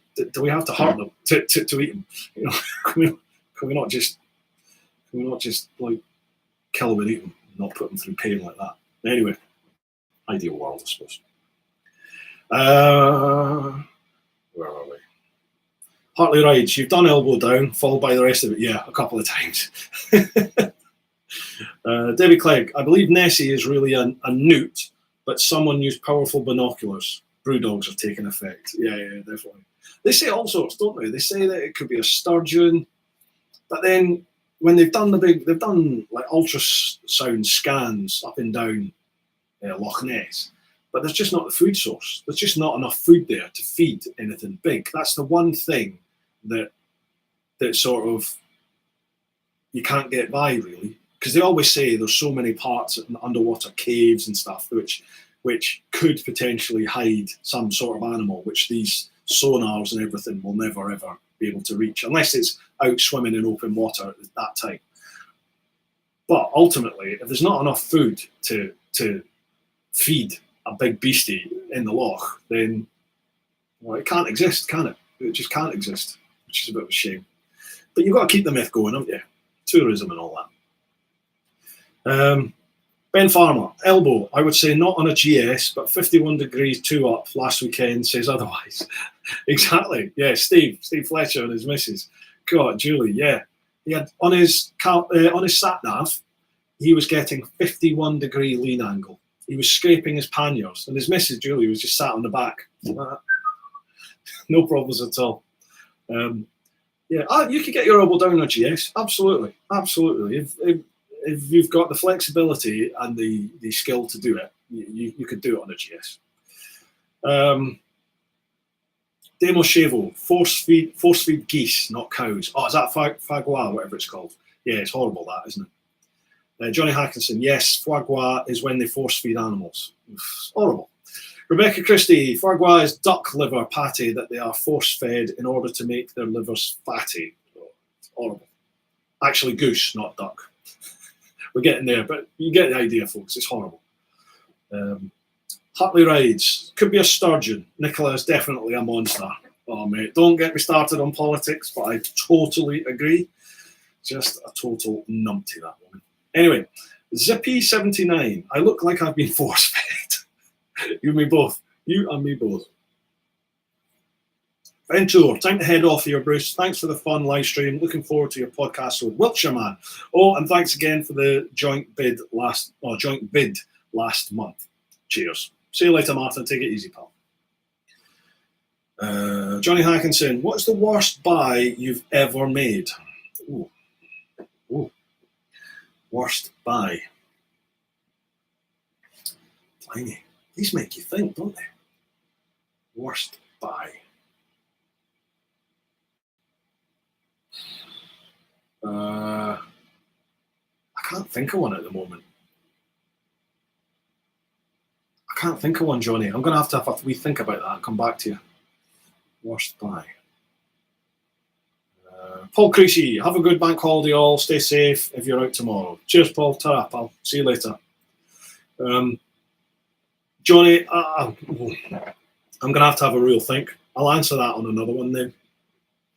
hurt them to eat them? Can we not just like kill them and eat them, and not put them through pain like that? Anyway, ideal world, I suppose. Where are we? Hartley Rides, you've done elbow down, followed by the rest of it. Yeah, a couple of times. David Clegg, I believe Nessie is really a newt, but someone used powerful binoculars. Brew dogs have taken effect. Yeah, definitely. They say all sorts, don't they? They say that it could be a sturgeon, but then when they've done like ultrasound scans up and down Loch Ness, but there's just not the food source. There's just not enough food there to feed anything big. That's the one thing that sort of you can't get by really, because they always say there's so many parts in underwater caves and stuff which could potentially hide some sort of animal, which these sonars and everything will never ever be able to reach unless it's out swimming in open water at that time. But ultimately, if there's not enough food to feed a big beastie in the loch, then it can't exist, can it? It just can't exist, which is a bit of a shame. But you've got to keep the myth going, haven't you? Tourism and all that. Ben Farmer, elbow, I would say not on a GS, but 51 degrees 2 up last weekend says otherwise. Exactly. Yeah, Steve Fletcher and his missus. God, Julie, yeah. He had on his sat nav, he was getting 51 degree lean angle. He was scraping his panniers, and his missus Julie was just sat on the back. No problems at all. You could get your elbow down on a GS. Absolutely. If you've got the flexibility and the skill to do it, you could do it on a GS. Demo Chevo, force feed geese, not cows. Oh, is that Fagua, whatever it's called? Yeah, it's horrible, that, isn't it? Johnny Hackinson, yes, foie gras is when they force feed animals. It's horrible. Rebecca Christie, foie gras is duck liver patty that they are force fed in order to make their livers fatty. Oh, it's horrible. Actually, goose, not duck. We're getting there, but you get the idea, folks. It's horrible. Hartley Rides, could be a sturgeon. Nicola is definitely a monster. Oh, mate, don't get me started on politics, but I totally agree. Just a total numpty, that woman. Anyway, Zippy79, I look like I've been force-fed. You and me both. You and me both. Venture, time to head off here, Bruce. Thanks for the fun live stream. Looking forward to your podcast with Wiltshire Man. Oh, and thanks again for the joint bid last month. Cheers. See you later, Martin. Take it easy, pal. Johnny Hackinson, what's the worst buy you've ever made? Ooh. Worst buy. Blimey. These make you think, don't they? Worst buy. I can't think of one at the moment. I can't think of one, Johnny. I'm going to have a wee think about that and come back to you. Worst buy. Paul Creasy, have a good bank holiday all. Stay safe if you're out tomorrow. Cheers, Paul. Ta-ra, pal. See you later. Johnny, I'm going to have a real think. I'll answer that on another one then.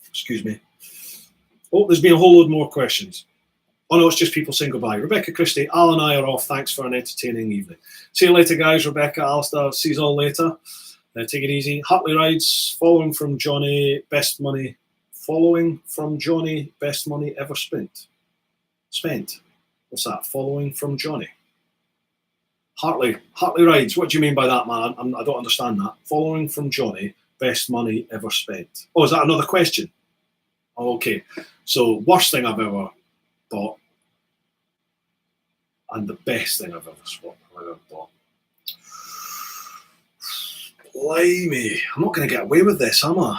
Excuse me. Oh, there's been a whole load more questions. Oh no, it's just people saying goodbye. Rebecca Christie, Al and I are off. Thanks for an entertaining evening. See you later, guys. Rebecca, Alistair, see you all later. Take it easy. Hartley Rides, following from Johnny, best money ever spent. What's that? Following from Johnny. Hartley Rides, what do you mean by that, man? I don't understand that. Following from Johnny, best money ever spent. Oh, is that another question? Oh, okay. So, worst thing I've ever bought and the best thing I've ever bought. Blimey, I'm not going to get away with this, am I?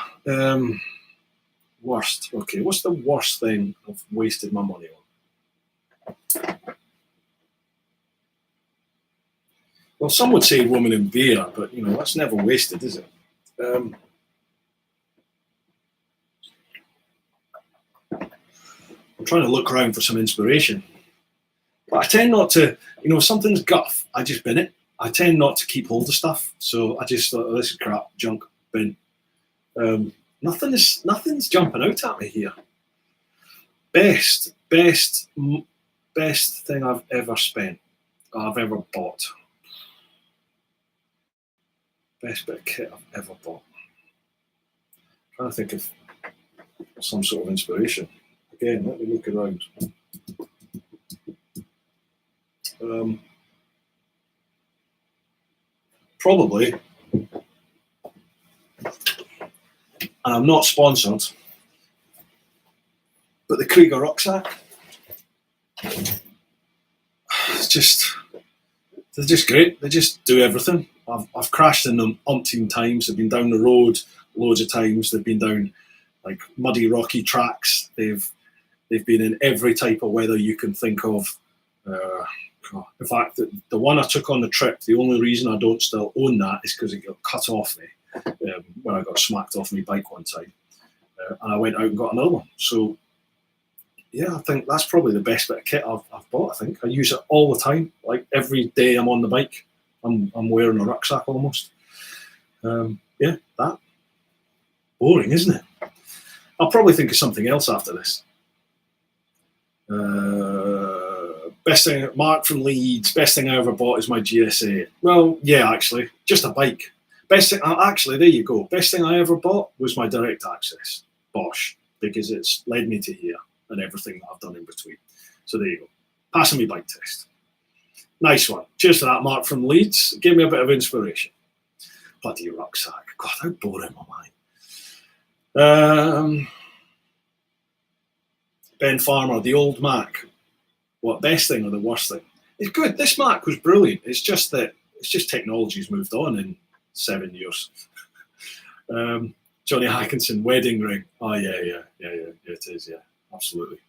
Worst. Okay, what's the worst thing I've wasted my money on? Well, some would say woman in beer, but that's never wasted, is it? I'm trying to look around for some inspiration. But I tend not to, if something's guff, I just bin it. I tend not to keep hold of stuff. So I just thought, this is crap, junk, bin. Nothing's jumping out at me here. Best thing I've ever spent, I've ever bought. Best bit of kit I've ever bought. I'm trying to think of some sort of inspiration. Again, let me look around. Probably, and I'm not sponsored, but the Krieger rucksack. They're just great. They just do everything. I've crashed in them umpteen times. They've been down the road loads of times. They've been down like muddy, rocky tracks. They've been in every type of weather you can think of. In fact, the one I took on the trip, the only reason I don't still own that is because it got cut off me when I got smacked off my bike one time. And I went out and got another one. So yeah, I think that's probably the best bit of kit I've bought. I think I use it all the time. Like every day I'm on the bike, I'm wearing a rucksack almost. Yeah, that boring, isn't it? I'll probably think of something else after this. Best thing, Mark from Leeds. Best thing I ever bought is my GSA. Well, yeah, actually, just a bike. Best thing, actually, there you go. Best thing I ever bought was my direct access Bosch, because it's led me to here and everything that I've done in between. So there you go. Passing me bike test. Nice one. Cheers for that, Mark from Leeds. Gave me a bit of inspiration. Bloody rucksack. God, how boring am I? Ben Farmer, the old Mac. What, best thing or the worst thing? It's good. This Mac was brilliant. It's just technology's moved on in 7 years. Johnny Hackinson, wedding ring. Oh yeah, it is, yeah, absolutely.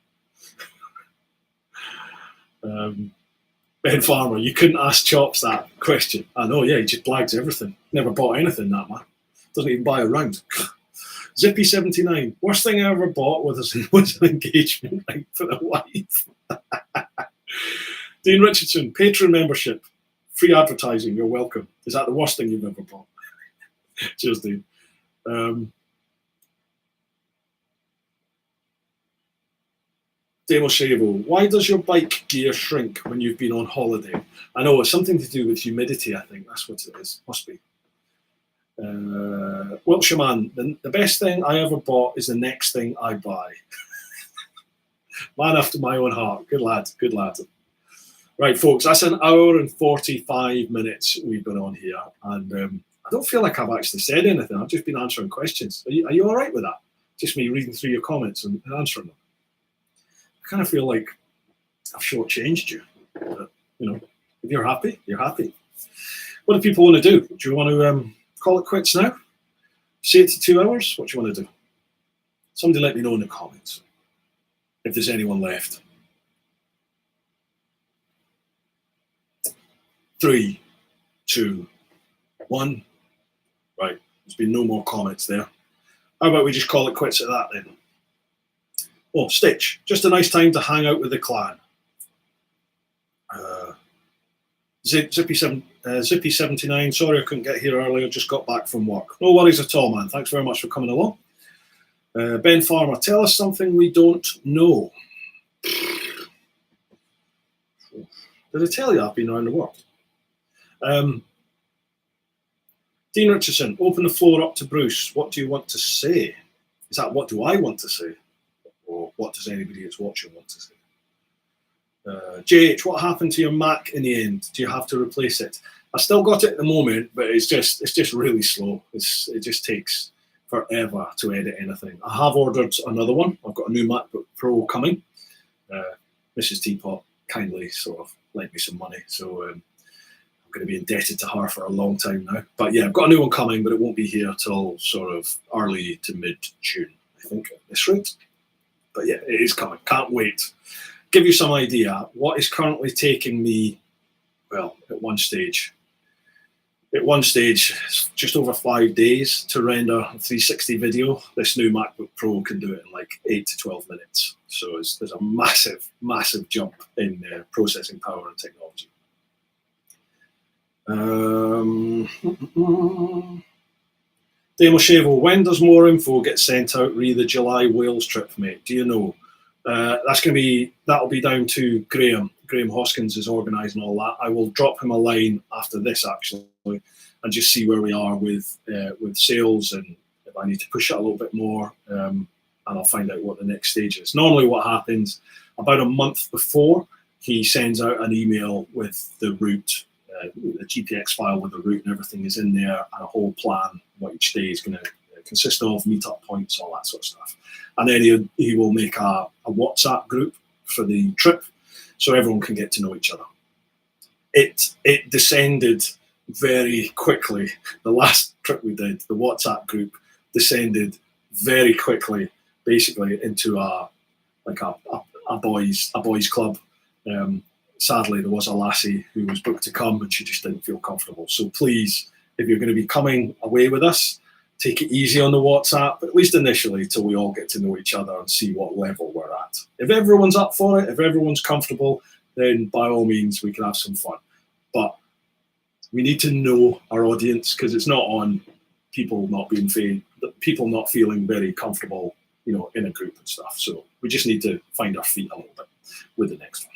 Ben Farmer, you couldn't ask Chops that question. I know, yeah, he just blags everything. Never bought anything, that man. Doesn't even buy a round. Zippy79, worst thing I ever bought was an engagement ring for the wife. Dean Richardson, Patreon membership, free advertising, you're welcome. Is that the worst thing you've ever bought? Cheers, Dean. Demo Shavo, why does your bike gear shrink when you've been on holiday? I know it's something to do with humidity, I think. That's what it is. Must be. Wiltshire man, the best thing I ever bought is the next thing I buy. Man after my own heart. Good lad, good lad. Right, folks, that's an hour and 45 minutes we've been on here. And I don't feel like I've actually said anything. I've just been answering questions. Are you all right with that? Just me reading through your comments and answering them. I kind of feel like I've shortchanged you. But, you know, if you're happy, you're happy. What do people want to do? Do you want to call it quits now? Say it to 2 hours? What do you want to do? Somebody let me know in the comments if there's anyone left. 3, 2, 1. Right, there's been no more comments there. How about we just call it quits at that then? Oh, Stitch, just a nice time to hang out with the clan. Zippy79, sorry I couldn't get here earlier, just got back from work. No worries at all, man. Thanks very much for coming along. Ben Farmer, tell us something we don't know. Did I tell you I've been around the world? Dean Richardson, open the floor up to Bruce. What do you want to say? Is that what do I want to say? Or what does anybody that's watching want to say? JH, what happened to your Mac in the end? Do you have to replace it? I still got it at the moment, but it's just really slow. It just takes forever to edit anything. I have ordered another one. I've got a new MacBook Pro coming. Mrs. Teapot kindly sort of lent me some money, so I'm going to be indebted to her for a long time now. But yeah, I've got a new one coming, but it won't be here till sort of early to mid-June, I think, at this rate. But yeah, it is coming. Can't wait. Give you some idea, what is currently taking me, well, at one stage, it's just over 5 days to render a 360 video. This new MacBook Pro can do it in like 8 to 12 minutes. So there's a massive, massive jump in processing power and technology. Demo Shavo, when does more info get sent out re the July Wales trip, mate? Do you know? That'll be down to Graham. Graham Hoskins is organising all that. I will drop him a line after this actually, and just see where we are with sales, and if I need to push it a little bit more, and I'll find out what the next stage is. Normally, what happens about a month before, he sends out an email with the route, the GPX file with the route and everything is in there, and a whole plan what each day is going to consist of, meetup points, all that sort of stuff. And then he will make a WhatsApp group for the trip, so everyone can get to know each other. It descended very quickly. The last trip we did, the WhatsApp group descended very quickly, basically into a boys club. Sadly, there was a lassie who was booked to come, and she just didn't feel comfortable. So please, if you're going to be coming away with us, take it easy on the WhatsApp, at least initially, till we all get to know each other and see what level we're at. If everyone's up for it, if everyone's comfortable, then by all means we can have some fun. But we need to know our audience, because it's not on people not feeling very comfortable, in a group and stuff. So we just need to find our feet a little bit with the next one.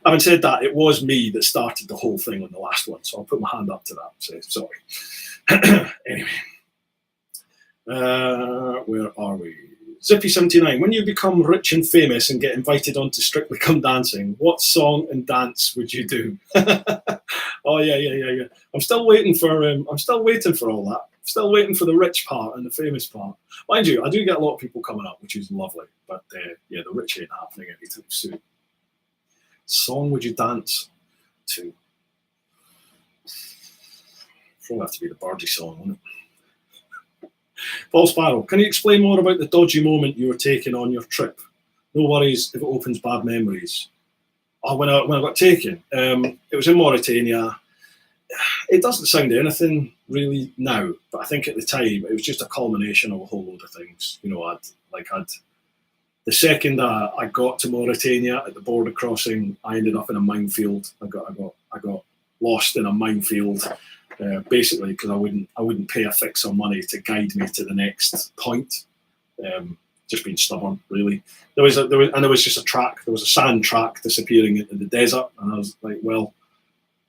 Having said that, it was me that started the whole thing on the last one, so I'll put my hand up to that and say sorry. Anyway, where are we? Zippy79, when you become rich and famous and get invited onto Strictly Come Dancing, what song and dance would you do? Oh yeah. I'm still waiting for all that. I'm still waiting for the rich part and the famous part. Mind you, I do get a lot of people coming up, which is lovely. But the rich ain't happening anytime soon. Song would you dance to? Probably have to be the Birdie song, wouldn't it? Paul Sparrow, can you explain more about the dodgy moment you were taking on your trip? No worries if it opens bad memories. Oh, when I got taken, it was in Mauritania. It doesn't sound anything really now, but I think at the time it was just a culmination of a whole load of things. The second I got to Mauritania at the border crossing, I ended up in a minefield. I got lost in a minefield, basically because I wouldn't pay a fix on money to guide me to the next point. Just being stubborn, really. There was just a track. There was a sand track disappearing into the desert, and I was like, well,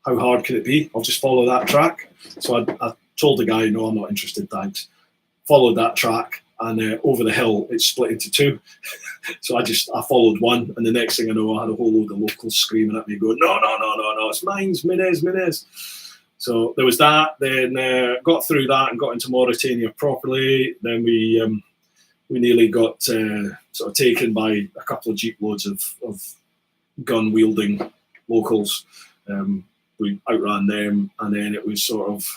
how hard can it be? I'll just follow that track. So I told the guy, no, I'm not interested, thanks. Followed that track. And over the hill, it split into two. So I followed one, and the next thing I know, I had a whole load of locals screaming at me, going, no, it's mine, Minez. So there was that. Then got through that and got into Mauritania properly. Then we nearly got sort of taken by a couple of jeep loads of gun-wielding locals. We outran them, and then it was sort of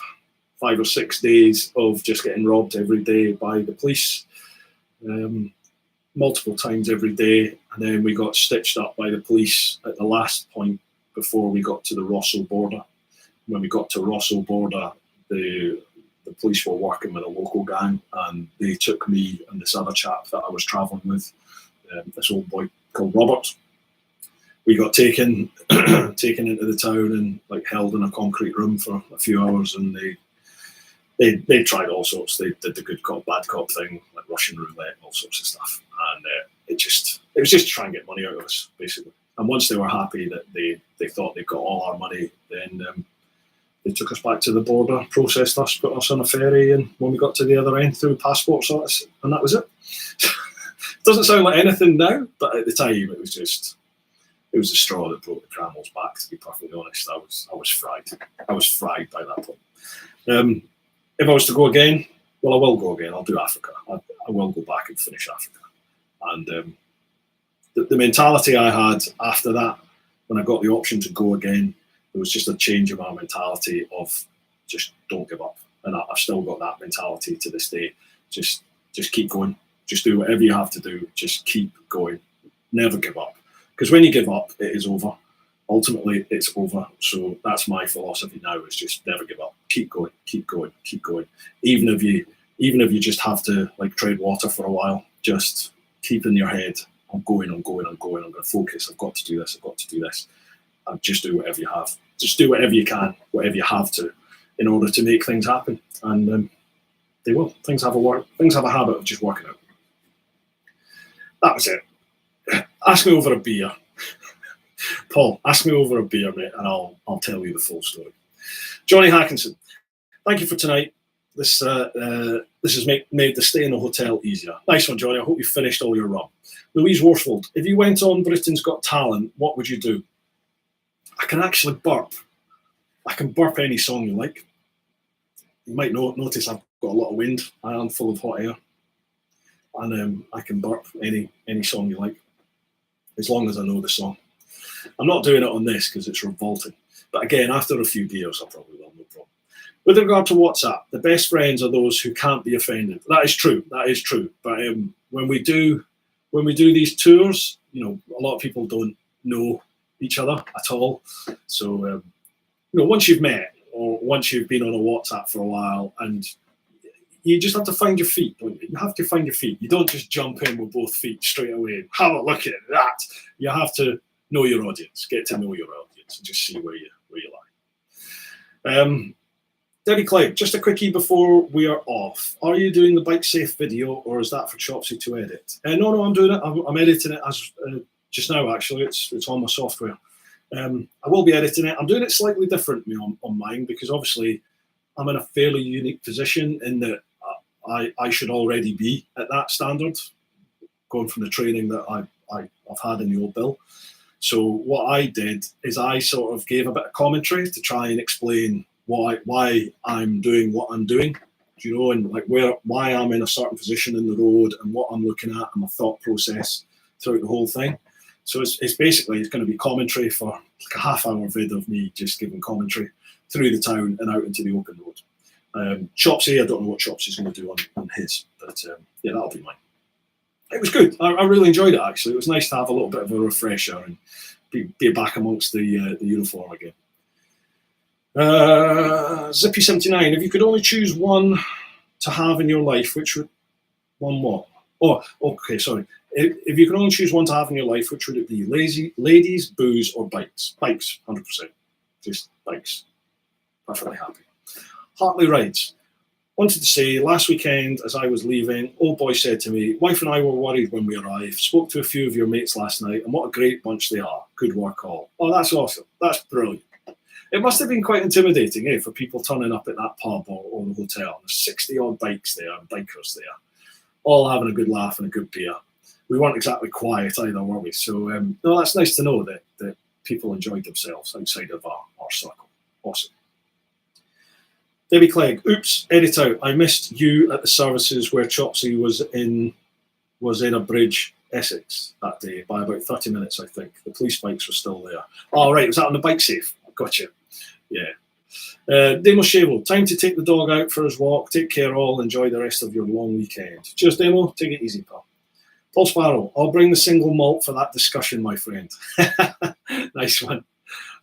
5 or 6 days of just getting robbed every day by the police, multiple times every day. And then we got stitched up by the police at the last point before we got to the Rosso border. When we got to Rosso border, the police were working with a local gang, and they took me and this other chap that I was travelling with, this old boy called Robert. We got taken into the town and held in a concrete room for a few hours, and they tried all sorts. They did the good cop, bad cop thing, like Russian roulette, all sorts of stuff. And it was just to try and get money out of us, basically. And once they were happy that they thought they got all our money, then they took us back to the border, processed us, put us on a ferry, and when we got to the other end, threw passports at us, and that was it. It doesn't sound like anything now, but at the time it was the straw that broke the camel's back, to be perfectly honest. I was fried. I was fried by that point. If I was to go again, well, I will go again. I'll do Africa. I will go back and finish Africa. And the mentality I had after that, when I got the option to go again, there was just a change in my mentality of just don't give up. And I've still got that mentality to this day. Just keep going. Just do whatever you have to do. Just keep going. Never give up. Because when you give up, it is over. Ultimately, it's over. So that's my philosophy now, is just never give up. Keep going, keep going, keep going. Even if you just have to tread water for a while, just keep in your head, I'm going to focus, I've got to do this. And just do whatever you have. Just do whatever you can, whatever you have to, in order to make things happen. And they will. Things have a habit of just working out. That was it. Ask me over a beer. Paul, ask me over a beer, mate, and I'll tell you the full story. Johnny Hackinson, thank you for tonight. This has made the stay in a hotel easier. Nice one, Johnny. I hope you finished all your rum. Louise Worsfold, if you went on Britain's Got Talent, what would you do? I can actually burp. I can burp any song you like. You might notice I've got a lot of wind. I am full of hot air. And I can burp any song you like, as long as I know the song. I'm not doing it on this because it's revolting. But again, after a few beers, I probably will, no problem. With regard to WhatsApp, the best friends are those who can't be offended. That is true. But when we do these tours, a lot of people don't know each other at all. So, once you've met or once you've been on a WhatsApp for a while and you just have to find your feet, don't you? You have to find your feet. You don't just jump in with both feet straight away and have a look at that. You have to know your audience, get to know your audience, and just see where you lie. Debbie Clegg, just a quickie before we are off. Are you doing the bike safe video, or is that for Chopsy to edit? No, I'm doing it. I'm editing it as just now. Actually, it's on my software. I will be editing it. I'm doing it slightly differently on mine because obviously I'm in a fairly unique position in that I should already be at that standard, going from the training that I've had in the old bill. So what I did is I sort of gave a bit of commentary to try and explain why I'm doing what I'm doing, you know, and like why I'm in a certain position in the road and what I'm looking at and my thought process throughout the whole thing. So it's basically, it's going to be commentary for like a half-hour vid of me just giving commentary through the town and out into the open road. Chopsy, I don't know what Chopsy's going to do on his, but yeah, that'll be mine. It was good. I really enjoyed it, actually. It was nice to have a little bit of a refresher and be back amongst the uniform again. Zippy79, if you could only choose one to have in your life, which would one what? Oh, okay, sorry. If you could only choose one to have in your life, which would it be? Ladies, booze, or bikes? Bikes, 100%. Just bikes. Perfectly happy. Hartley writes, wanted to say, last weekend as I was leaving, old boy said to me, wife and I were worried when we arrived, spoke to a few of your mates last night, and what a great bunch they are. Good work all. Oh, that's awesome. That's brilliant. It must have been quite intimidating, for people turning up at that pub or the hotel. There's 60 odd bikes there and bikers there, all having a good laugh and a good beer. We weren't exactly quiet either, were we? So, no, that's nice to know that people enjoyed themselves outside of our circle. Awesome. Debbie Clegg, oops, edit out. I missed you at the services where Chopsy was in a bridge, Essex, that day by about 30 minutes, I think. The police bikes were still there. Oh, right, was that on the bike safe? Gotcha. Yeah. Demo Shavel, time to take the dog out for his walk. Take care all. Enjoy the rest of your long weekend. Cheers, Demo. Take it easy, pal. Paul Sparrow, I'll bring the single malt for that discussion, my friend. Nice one.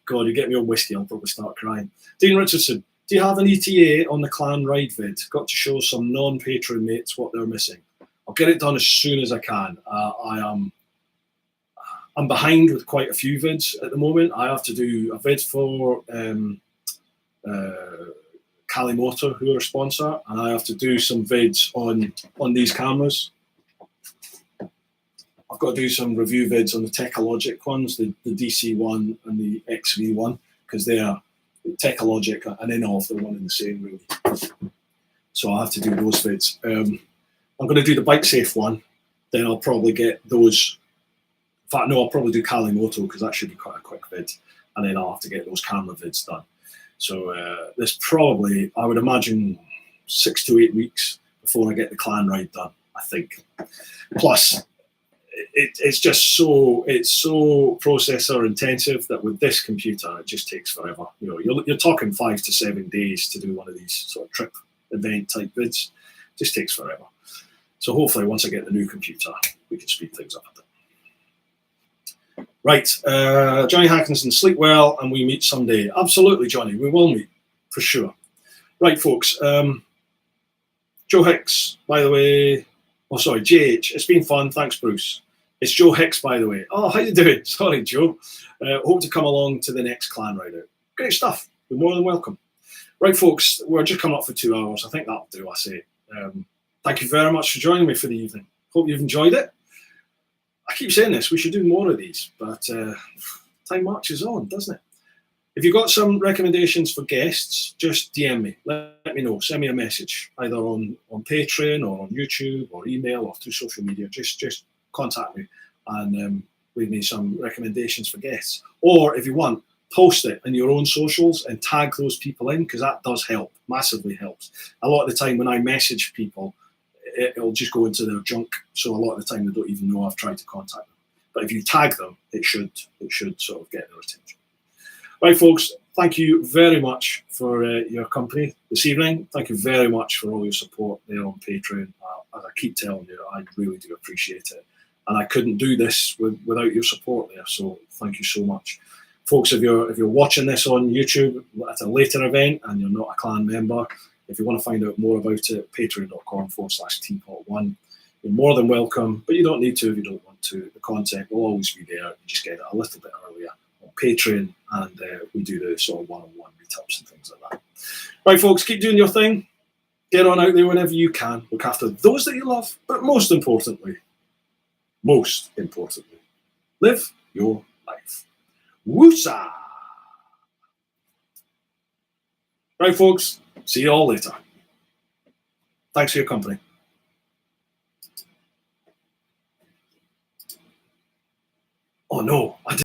God, you get me on whiskey, I'll probably start crying. Dean Richardson, do you have an ETA on the clan ride vid? Got to show some non-Patreon mates what they're missing. I'll get it done as soon as I can. I'm behind with quite a few vids at the moment. I have to do a vid for Kalimoto, who are a sponsor, and I have to do some vids on these cameras. I've got to do some review vids on the Techologic ones, the DC one and the XV one, because they are Techologic and Inov, they're one in the same, really. So I'll have to do those vids. I'm going to do the bike safe one, then I'll probably get those. In fact, no, I'll probably do Kalimoto because that should be quite a quick vid, and then I'll have to get those camera vids done. So there's probably, I would imagine, 6 to 8 weeks before I get the clan ride done, I think. Plus, it's just so processor intensive that with this computer it just takes forever. You know, you're talking 5 to 7 days to do one of these sort of trip event type vids. It just takes forever. So hopefully once I get the new computer, we can speed things up a bit. Right, Johnny Hackinson, sleep well and we meet someday. Absolutely, Johnny, we will meet for sure. Right, folks. Joe Hicks, by the way. Oh, sorry, JH. It's been fun. Thanks, Bruce. It's Joe Hicks, by the way. Oh, how you doing? Sorry, Joe. Hope to come along to the next clan ride out. Great stuff. You're more than welcome. Right, folks, we're just coming up for 2 hours. I think that'll do, I say. Thank you very much for joining me for the evening. Hope you've enjoyed it. I keep saying this, we should do more of these, but time marches on, doesn't it? If you've got some recommendations for guests, just DM me. Let me know. Send me a message, either on Patreon or on YouTube or email or through social media. Just contact me and leave me some recommendations for guests. Or if you want, post it in your own socials and tag those people in, because that does help, massively helps. A lot of the time when I message people, it'll just go into their junk. So a lot of the time they don't even know I've tried to contact them. But if you tag them, it should sort of get their attention. Right, folks, thank you very much for your company this evening. Thank you very much for all your support there on Patreon. As I keep telling you, I really do appreciate it. And I couldn't do this without your support there, so thank you so much. Folks, if you're watching this on YouTube at a later event and you're not a clan member, If you want to find out more about it, patreon.com/TeapotOne. You're more than welcome, but you don't need to if you don't want to. The content will always be there. You just get it a little bit earlier on Patreon, and we do the sort of one-on-one meetups and things like that. Right, folks, keep doing your thing. Get on out there whenever you can. Look after those that you love, but most importantly, live your life. Woosa! Right, folks, see you all later. Thanks for your company. Oh no, I didn't.